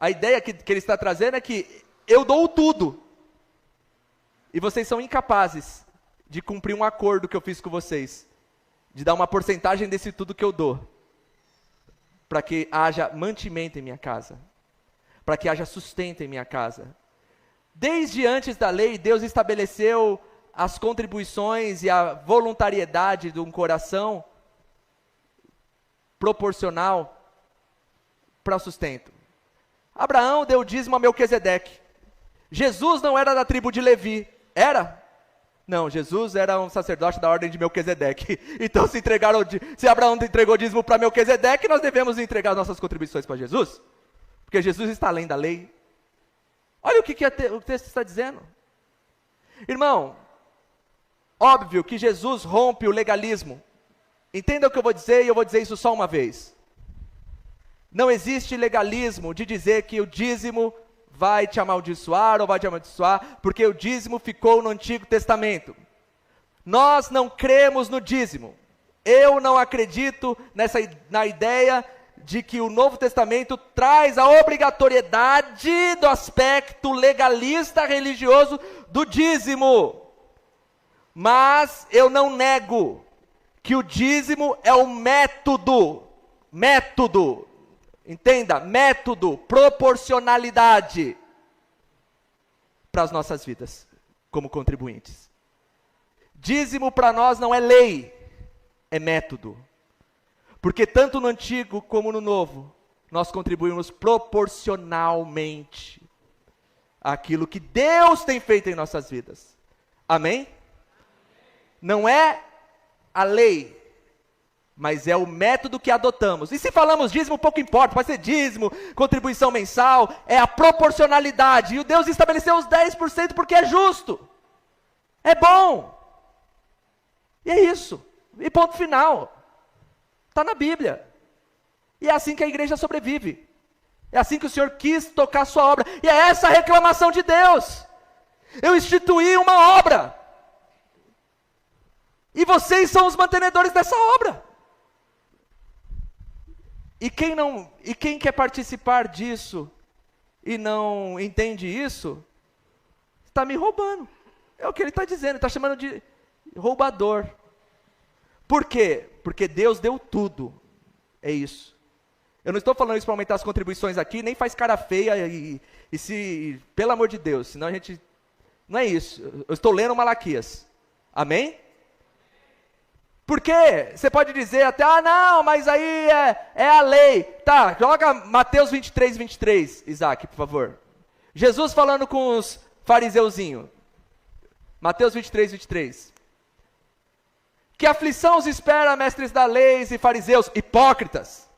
a ideia que ele está trazendo é que eu dou o tudo, e vocês são incapazes de cumprir um acordo que eu fiz com vocês, de dar uma porcentagem desse tudo que eu dou, para que haja mantimento em minha casa, para que haja sustento em minha casa. Desde antes da lei, Deus estabeleceu as contribuições e a voluntariedade de um coração proporcional para o sustento. Abraão deu dízimo a Melquisedeque. Jesus não era da tribo de Levi, era? Não, Jesus era um sacerdote da ordem de Melquisedeque. Então se Abraão entregou dízimo para Melquisedeque, nós devemos entregar nossas contribuições para Jesus, porque Jesus está além da lei. Olha o que o texto está dizendo. Irmão, óbvio que Jesus rompe o legalismo. Entenda o que eu vou dizer, e eu vou dizer isso só uma vez. Não existe legalismo de dizer que o dízimo vai te amaldiçoar ou vai te amaldiçoar, porque o dízimo ficou no Antigo Testamento. Nós não cremos no dízimo. Eu não acredito na ideia de que o Novo Testamento traz a obrigatoriedade do aspecto legalista religioso do dízimo. Mas eu não nego que o dízimo é um método, entenda, método, proporcionalidade para as nossas vidas, como contribuintes. Dízimo para nós não é lei, é método. Porque tanto no Antigo como no Novo, nós contribuímos proporcionalmente àquilo que Deus tem feito em nossas vidas. Amém? Não é a lei, mas é o método que adotamos. E se falamos dízimo, pouco importa, pode ser dízimo, contribuição mensal, é a proporcionalidade. E o Deus estabeleceu os 10% porque é justo, é bom. E é isso, e ponto final. Está na Bíblia. E é assim que a igreja sobrevive. É assim que o Senhor quis tocar a sua obra. E é essa a reclamação de Deus. Eu instituí uma obra. E vocês são os mantenedores dessa obra. E quem quer participar disso e não entende isso, está me roubando. É o que ele está dizendo, ele está chamando de roubador. Por quê? Porque Deus deu tudo. É isso. Eu não estou falando isso para aumentar as contribuições aqui, nem faz cara feia pelo amor de Deus, senão a gente, não é isso. Eu estou lendo Malaquias. Amém? Porque você pode dizer até, não, mas aí é a lei. Tá, coloca Mateus 23, 23, Isaac, por favor. Jesus falando com os fariseuzinhos. Mateus 23, 23. Que aflição os espera, mestres da lei e fariseus, hipócritas.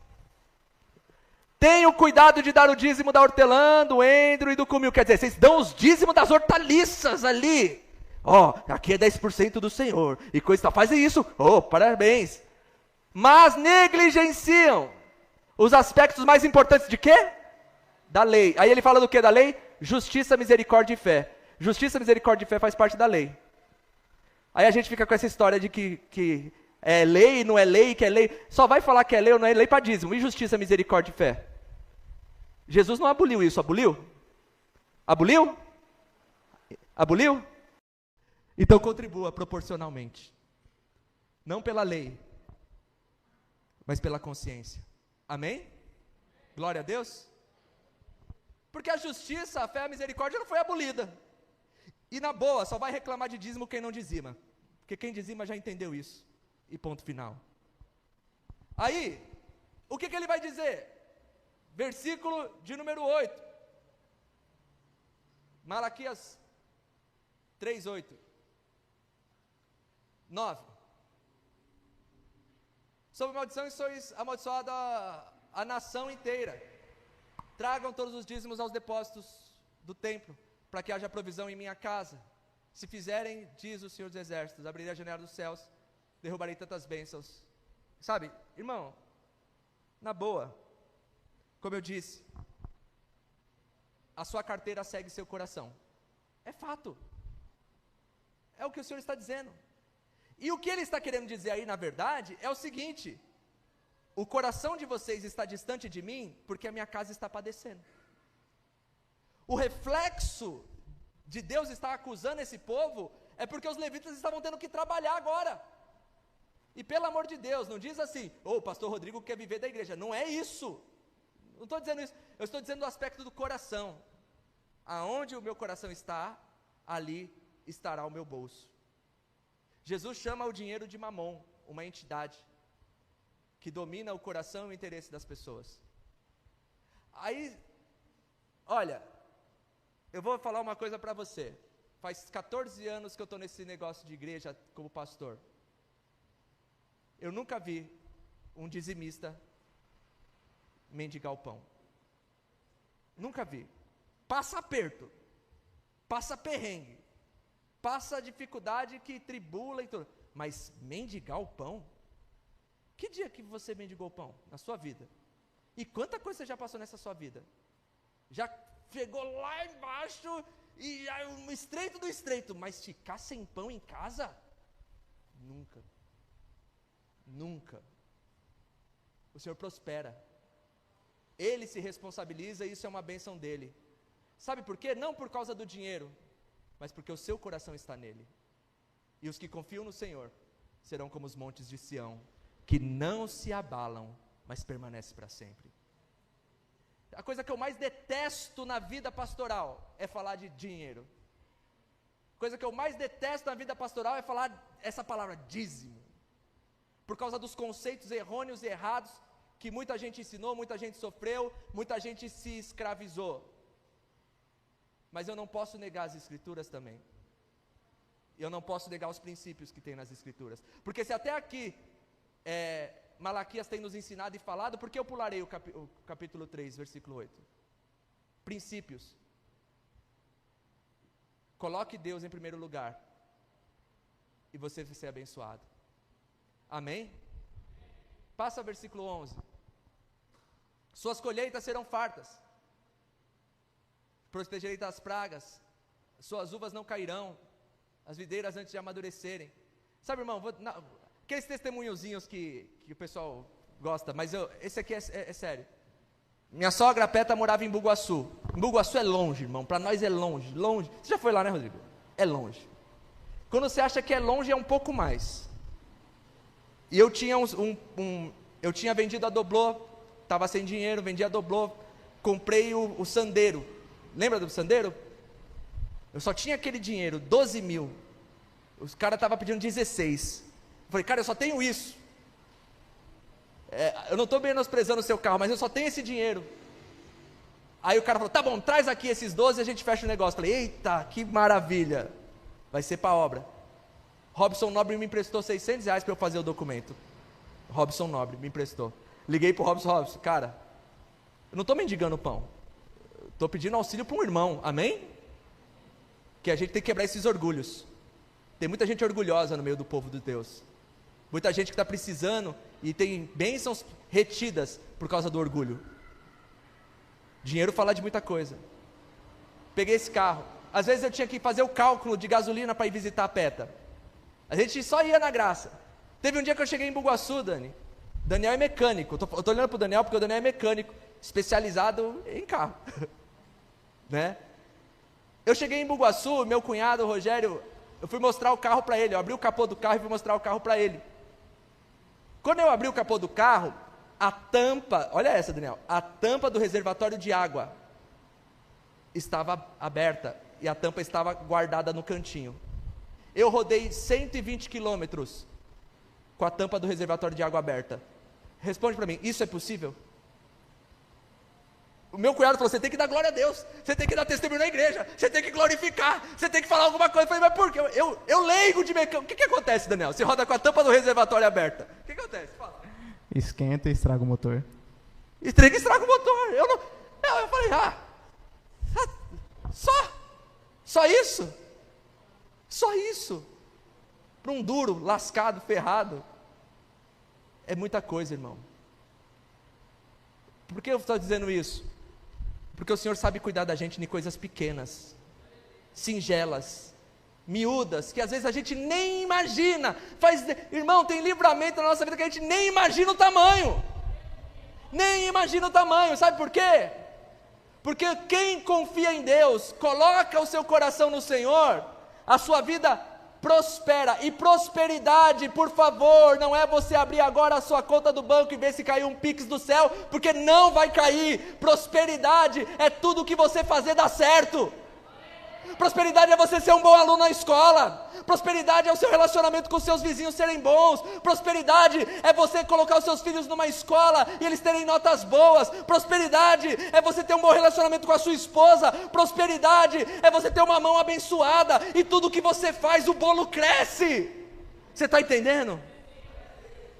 Tenham cuidado de dar o dízimo da hortelã, do endro e do cumil. Quer dizer, vocês dão os dízimos das hortaliças ali. Aqui é 10% do Senhor, e coisa tal, fazem isso, parabéns. Mas negligenciam os aspectos mais importantes de quê? Da lei. Aí ele fala do quê da lei? Justiça, misericórdia e fé. Justiça, misericórdia e fé faz parte da lei. Aí a gente fica com essa história de que é lei, não é lei, que é lei. Só vai falar que é lei ou não é lei para dízimo. E justiça, misericórdia e fé? Jesus não aboliu isso, aboliu? Aboliu? Aboliu? Então contribua proporcionalmente. Não pela lei, mas pela consciência. Amém? Glória a Deus. Porque a justiça, a fé, a misericórdia não foi abolida. E na boa, só vai reclamar de dízimo quem não dizima. Porque quem dizima já entendeu isso. E ponto final. Aí, o que ele vai dizer? Versículo de número 8. Malaquias 3:8. 9. Sob maldição e sois amaldiçoada a nação inteira. tragam todos os dízimos aos depósitos do templo, para que haja provisão em minha casa. Se fizerem, diz o Senhor dos Exércitos, abrirei a janela dos céus, derrubarei tantas bênçãos. Sabe, irmão, na boa, como eu disse, a sua carteira segue seu coração. É fato. É o que o Senhor está dizendo. E o que Ele está querendo dizer aí, na verdade, é o seguinte: o coração de vocês está distante de mim, porque a minha casa está padecendo. O reflexo de Deus estar acusando esse povo, é porque os levitas estavam tendo que trabalhar agora. E pelo amor de Deus, não diz assim, o pastor Rodrigo quer viver da igreja. Não é isso. Não estou dizendo isso. Eu estou dizendo do aspecto do coração. Aonde o meu coração está, ali estará o meu bolso. Jesus chama o dinheiro de mamon, uma entidade que domina o coração e o interesse das pessoas. Aí, olha, eu vou falar uma coisa para você. Faz 14 anos que eu estou nesse negócio de igreja como pastor. Eu nunca vi um dizimista mendigar o pão. Nunca vi. Passa aperto, passa perrengue, passa dificuldade que tribula e tudo. Mas mendigar o pão? Que dia que você mendigou o pão na sua vida? E quanta coisa você já passou nessa sua vida? Já chegou lá embaixo e um estreito do estreito, mas ficar sem pão em casa? Nunca. Nunca. O Senhor prospera. Ele se responsabiliza e isso é uma bênção dele. Sabe por quê? Não por causa do dinheiro, mas porque o seu coração está nele. E os que confiam no Senhor serão como os montes de Sião, que não se abalam, mas permanecem para sempre. A coisa que eu mais detesto na vida pastoral é falar de dinheiro. A coisa que eu mais detesto na vida pastoral é falar essa palavra dízimo. Por causa dos conceitos errôneos e errados que muita gente ensinou, muita gente sofreu, muita gente se escravizou. Mas eu não posso negar as escrituras também. Eu não posso negar os princípios que tem nas escrituras. Porque se até aqui Malaquias tem nos ensinado e falado, por que eu pularei o capítulo 3, versículo 8? Princípios. Coloque Deus em primeiro lugar e você vai ser abençoado. Amém? Passa ao versículo 11. Suas colheitas serão fartas, protegerei das pragas, suas uvas não cairão, as videiras antes de amadurecerem. Sabe, irmão, aqueles testemunhozinhos que o pessoal gosta, mas esse aqui é sério. Minha sogra Peta morava em Bugaçu. Bugaçu é longe, irmão, para nós é longe. Você já foi lá, né, Rodrigo? É longe. Quando você acha que é longe, é um pouco mais. E eu tinha eu tinha vendido a Doblô, estava sem dinheiro, vendi a Doblô, comprei o Sandero. Lembra do Sandero? Eu só tinha aquele dinheiro, 12 mil. Os caras estavam pedindo 16. Eu falei, cara, eu só tenho isso. Eu não estou menosprezando o seu carro, mas eu só tenho esse dinheiro. Aí o cara falou, tá bom, traz aqui esses 12 e a gente fecha o negócio. Eu falei, eita, que maravilha. Vai ser para a obra. Robson Nobre me emprestou R$600 para eu fazer o documento. Robson Nobre me emprestou. Liguei para o Robson, cara, eu não estou mendigando pão. Estou pedindo auxílio para um irmão, amém? Que a gente tem que quebrar esses orgulhos. Tem muita gente orgulhosa no meio do povo de Deus. Muita gente que está precisando e tem bênçãos retidas por causa do orgulho. Dinheiro fala de muita coisa. Peguei esse carro. Às vezes eu tinha que fazer o cálculo de gasolina para ir visitar a Peta. A gente só ia na graça. Teve um dia que eu cheguei em Bugaçu, Dani. Daniel é mecânico. Eu estou olhando para o Daniel porque o Daniel é mecânico, especializado em carro. Né? Eu cheguei em Bugaçu, meu cunhado, o Rogério, eu fui mostrar o carro para ele. Eu abri o capô do carro e fui mostrar o carro para ele. Quando eu abri o capô do carro, a tampa, olha essa, Daniel, a tampa do reservatório de água estava aberta e a tampa estava guardada no cantinho. Eu rodei 120 quilômetros com a tampa do reservatório de água aberta. Responde para mim, isso é possível? O meu cunhado falou, você tem que dar glória a Deus, você tem que dar testemunho na igreja, você tem que glorificar, você tem que falar alguma coisa. Eu falei, mas por quê? Eu leigo de mecânico. O que acontece, Daniel? Você roda com a tampa do reservatório aberta. O que acontece? Fala. Esquenta e estraga o motor. Estraga o motor. Eu falei, só isso? Só isso? Para um duro, lascado, ferrado, é muita coisa, irmão. Por que eu estou dizendo isso? Porque o Senhor sabe cuidar da gente em coisas pequenas, singelas, miúdas, que às vezes a gente nem imagina. Irmão, tem livramento na nossa vida que a gente nem imagina o tamanho. Nem imagina o tamanho, sabe por quê? Porque quem confia em Deus, coloca o seu coração no Senhor, a sua vida prospera. E prosperidade, por favor, não é você abrir agora a sua conta do banco e ver se caiu um Pix do céu, porque não vai cair. Prosperidade é tudo que você fazer dar certo. Prosperidade é você ser um bom aluno na escola. Prosperidade é o seu relacionamento com os seus vizinhos serem bons. Prosperidade é você colocar os seus filhos numa escola e eles terem notas boas. Prosperidade é você ter um bom relacionamento com a sua esposa. Prosperidade é você ter uma mão abençoada e tudo que você faz, o bolo cresce. Você está entendendo?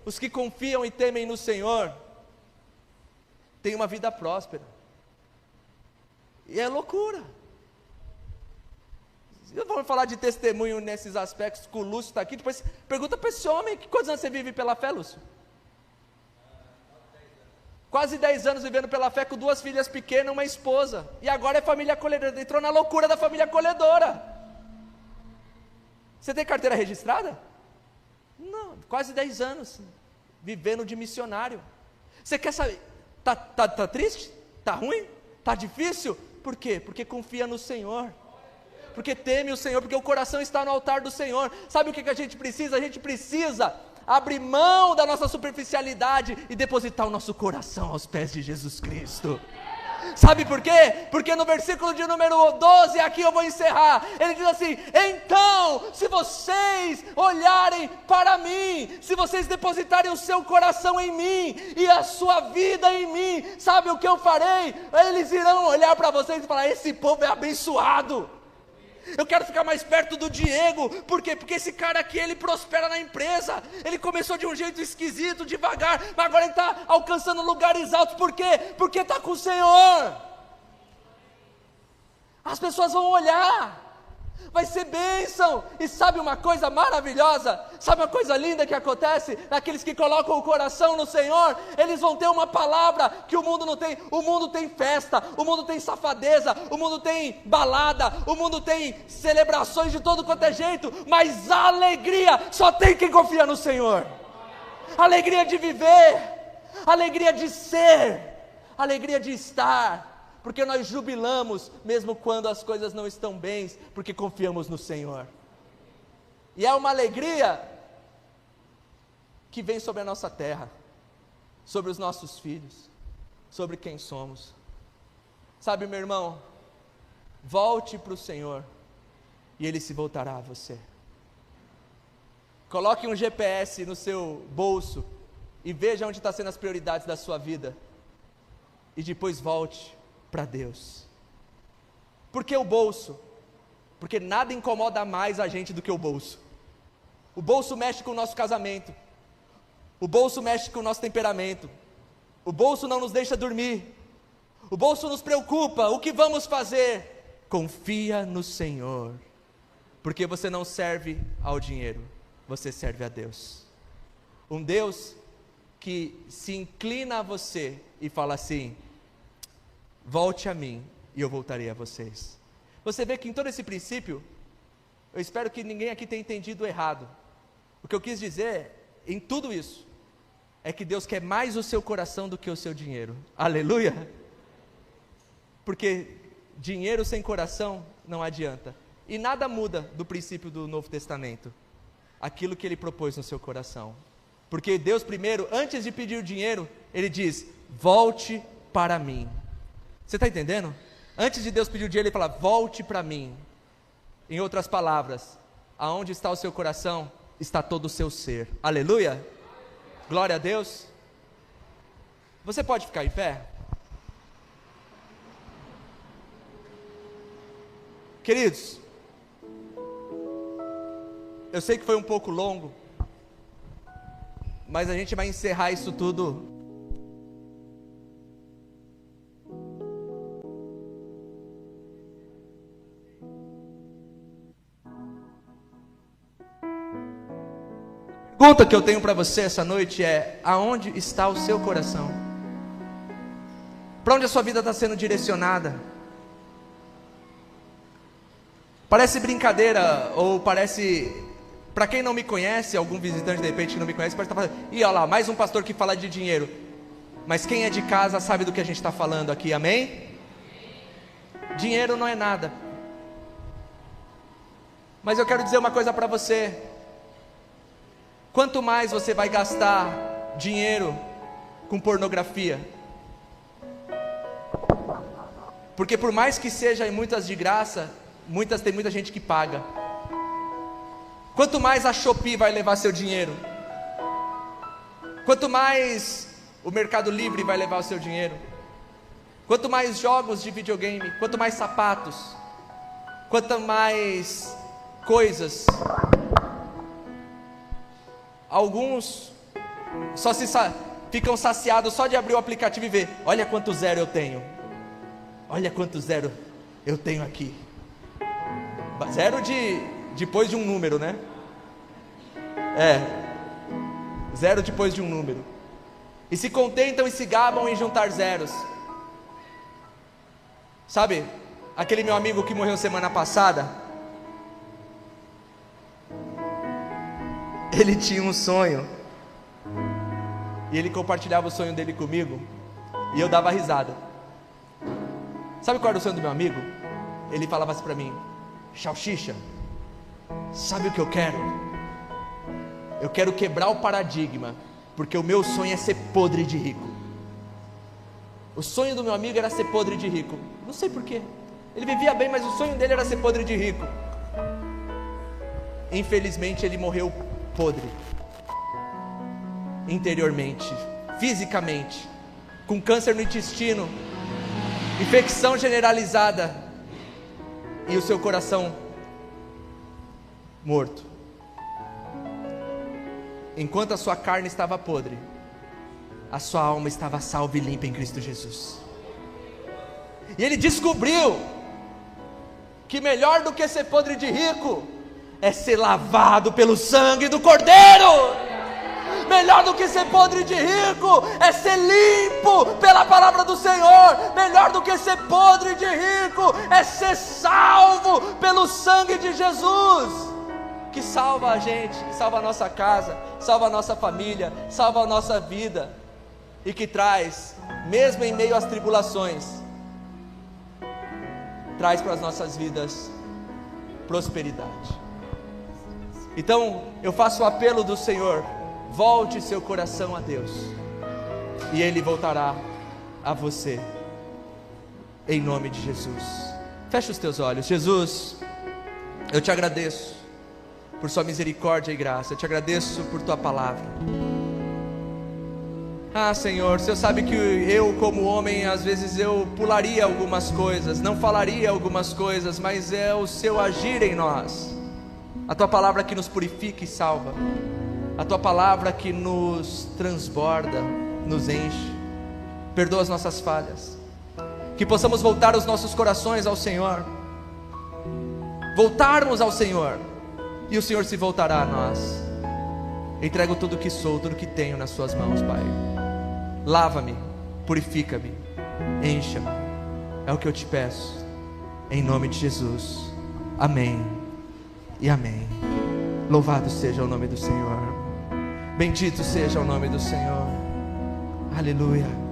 Os que confiam e temem no Senhor têm uma vida próspera. E é loucura. Vamos falar de testemunho nesses aspectos, que o Lúcio está aqui, depois pergunta para esse homem, quantos anos você vive pela fé, Lúcio? Quase 10 anos vivendo pela fé, com 2 filhas pequenas, uma esposa, e agora é família acolhedora, entrou na loucura da família acolhedora. Você tem carteira registrada? Não, quase 10 anos, vivendo de missionário. Você quer saber, tá triste? Tá ruim? Tá difícil? Por quê? Porque confia no Senhor. Porque teme o Senhor, porque o coração está no altar do Senhor. Sabe o que a gente precisa? A gente precisa abrir mão da nossa superficialidade e depositar o nosso coração aos pés de Jesus Cristo. Sabe por quê? Porque no versículo de número 12, aqui eu vou encerrar, ele diz assim: então, se vocês olharem para mim, se vocês depositarem o seu coração em mim, e a sua vida em mim, sabe o que eu farei? Eles irão olhar para vocês e falar: esse povo é abençoado. Eu quero ficar mais perto do Diego. Por quê? Porque esse cara aqui, ele prospera na empresa. Ele começou de um jeito esquisito, devagar, mas agora ele está alcançando lugares altos. Por quê? Porque está com o Senhor. As pessoas vão olhar, vai ser bênção. E sabe uma coisa maravilhosa? Sabe uma coisa linda que acontece? Aqueles que colocam o coração no Senhor, eles vão ter uma palavra que o mundo não tem. O mundo tem festa, o mundo tem safadeza, o mundo tem balada, o mundo tem celebrações de todo quanto é jeito, mas a alegria só tem quem confia no Senhor. Alegria de viver, alegria de ser, alegria de estar. Porque nós jubilamos, mesmo quando as coisas não estão bem, porque confiamos no Senhor. E é uma alegria que vem sobre a nossa terra, sobre os nossos filhos, sobre quem somos. Sabe, meu irmão, volte para o Senhor, e Ele se voltará a você. Coloque um GPS no seu bolso, e veja onde estão sendo as prioridades da sua vida, e depois volte para Deus. Por que o bolso? Porque nada incomoda mais a gente do que o bolso. O bolso mexe com o nosso casamento, o bolso mexe com o nosso temperamento, o bolso não nos deixa dormir, o bolso nos preocupa. O que vamos fazer? Confia no Senhor, porque você não serve ao dinheiro, você serve a Deus. Um Deus que se inclina a você e fala assim: volte a mim e eu voltarei a vocês. Você vê que em todo esse princípio, eu espero que ninguém aqui tenha entendido errado. O que eu quis dizer em tudo isso é que Deus quer mais o seu coração do que o seu dinheiro. Aleluia! Porque dinheiro sem coração não adianta. E nada muda do princípio do Novo Testamento, aquilo que Ele propôs no seu coração. Porque Deus primeiro, antes de pedir o dinheiro, Ele diz: volte para mim. Você está entendendo? Antes de Deus pedir o dinheiro, Ele fala: volte para mim. Em outras palavras, aonde está o seu coração, está todo o seu ser. Aleluia! Glória a Deus. Você pode ficar em pé? Queridos, eu sei que foi um pouco longo, mas a gente vai encerrar isso tudo Pergunta que eu tenho para você essa noite é: aonde está o seu coração? Para onde a sua vida está sendo direcionada? Parece brincadeira, ou parece, para quem não me conhece, algum visitante de repente que não me conhece, pode estar falando: ih, olha lá, mais um pastor que fala de dinheiro. Mas quem é de casa sabe do que a gente está falando aqui, amém? Dinheiro não é nada. Mas eu quero dizer uma coisa para você: quanto mais você vai gastar dinheiro com pornografia, porque por mais que seja em muitas de graça, tem muita gente que paga. Quanto mais a Shopee vai levar seu dinheiro, quanto mais o Mercado Livre vai levar o seu dinheiro, quanto mais jogos de videogame, quanto mais sapatos, quanto mais coisas. Alguns só ficam saciados só de abrir o aplicativo e ver: olha quanto zero eu tenho, olha quanto zero eu tenho aqui. Zero depois de um número, né? Zero depois de um número. E se contentam e se gabam em juntar zeros. Sabe, aquele meu amigo que morreu semana passada, ele tinha um sonho, e ele compartilhava o sonho dele comigo, e eu dava risada. Sabe qual era o sonho do meu amigo? Ele falava assim para mim: Salsicha, sabe o que eu quero? Eu quero quebrar o paradigma, porque o meu sonho é ser podre de rico. O sonho do meu amigo era ser podre de rico. Não sei porquê. Ele vivia bem, mas o sonho dele era ser podre de rico. Infelizmente ele morreu podre, interiormente, fisicamente, com câncer no intestino, infecção generalizada, e o seu coração morto. Enquanto a sua carne estava podre, a sua alma estava salva e limpa em Cristo Jesus. E ele descobriu que melhor do que ser podre de rico é ser lavado pelo sangue do Cordeiro. Melhor do que ser podre de rico é ser limpo pela palavra do Senhor. Melhor do que ser podre de rico é ser salvo pelo sangue de Jesus, que salva a gente, que salva a nossa casa, salva a nossa família, salva a nossa vida, e que traz, mesmo em meio às tribulações, traz para as nossas vidas prosperidade. Então eu faço o apelo do Senhor: volte seu coração a Deus, e Ele voltará a você, em nome de Jesus. Fecha os teus olhos. Jesus, eu te agradeço por sua misericórdia e graça, eu te agradeço por tua palavra. Senhor, o Senhor sabe que eu, como homem, às vezes eu pularia algumas coisas, não falaria algumas coisas, mas é o seu agir em nós, a tua palavra que nos purifica e salva, a tua palavra que nos transborda, nos enche. Perdoa as nossas falhas, que possamos voltar os nossos corações ao Senhor, voltarmos ao Senhor, e o Senhor se voltará a nós. Entrego tudo que sou, tudo que tenho nas suas mãos, Pai. Lava-me, purifica-me, encha-me, é o que eu te peço, em nome de Jesus. Amém e amém. Louvado seja o nome do Senhor, bendito seja o nome do Senhor. Aleluia.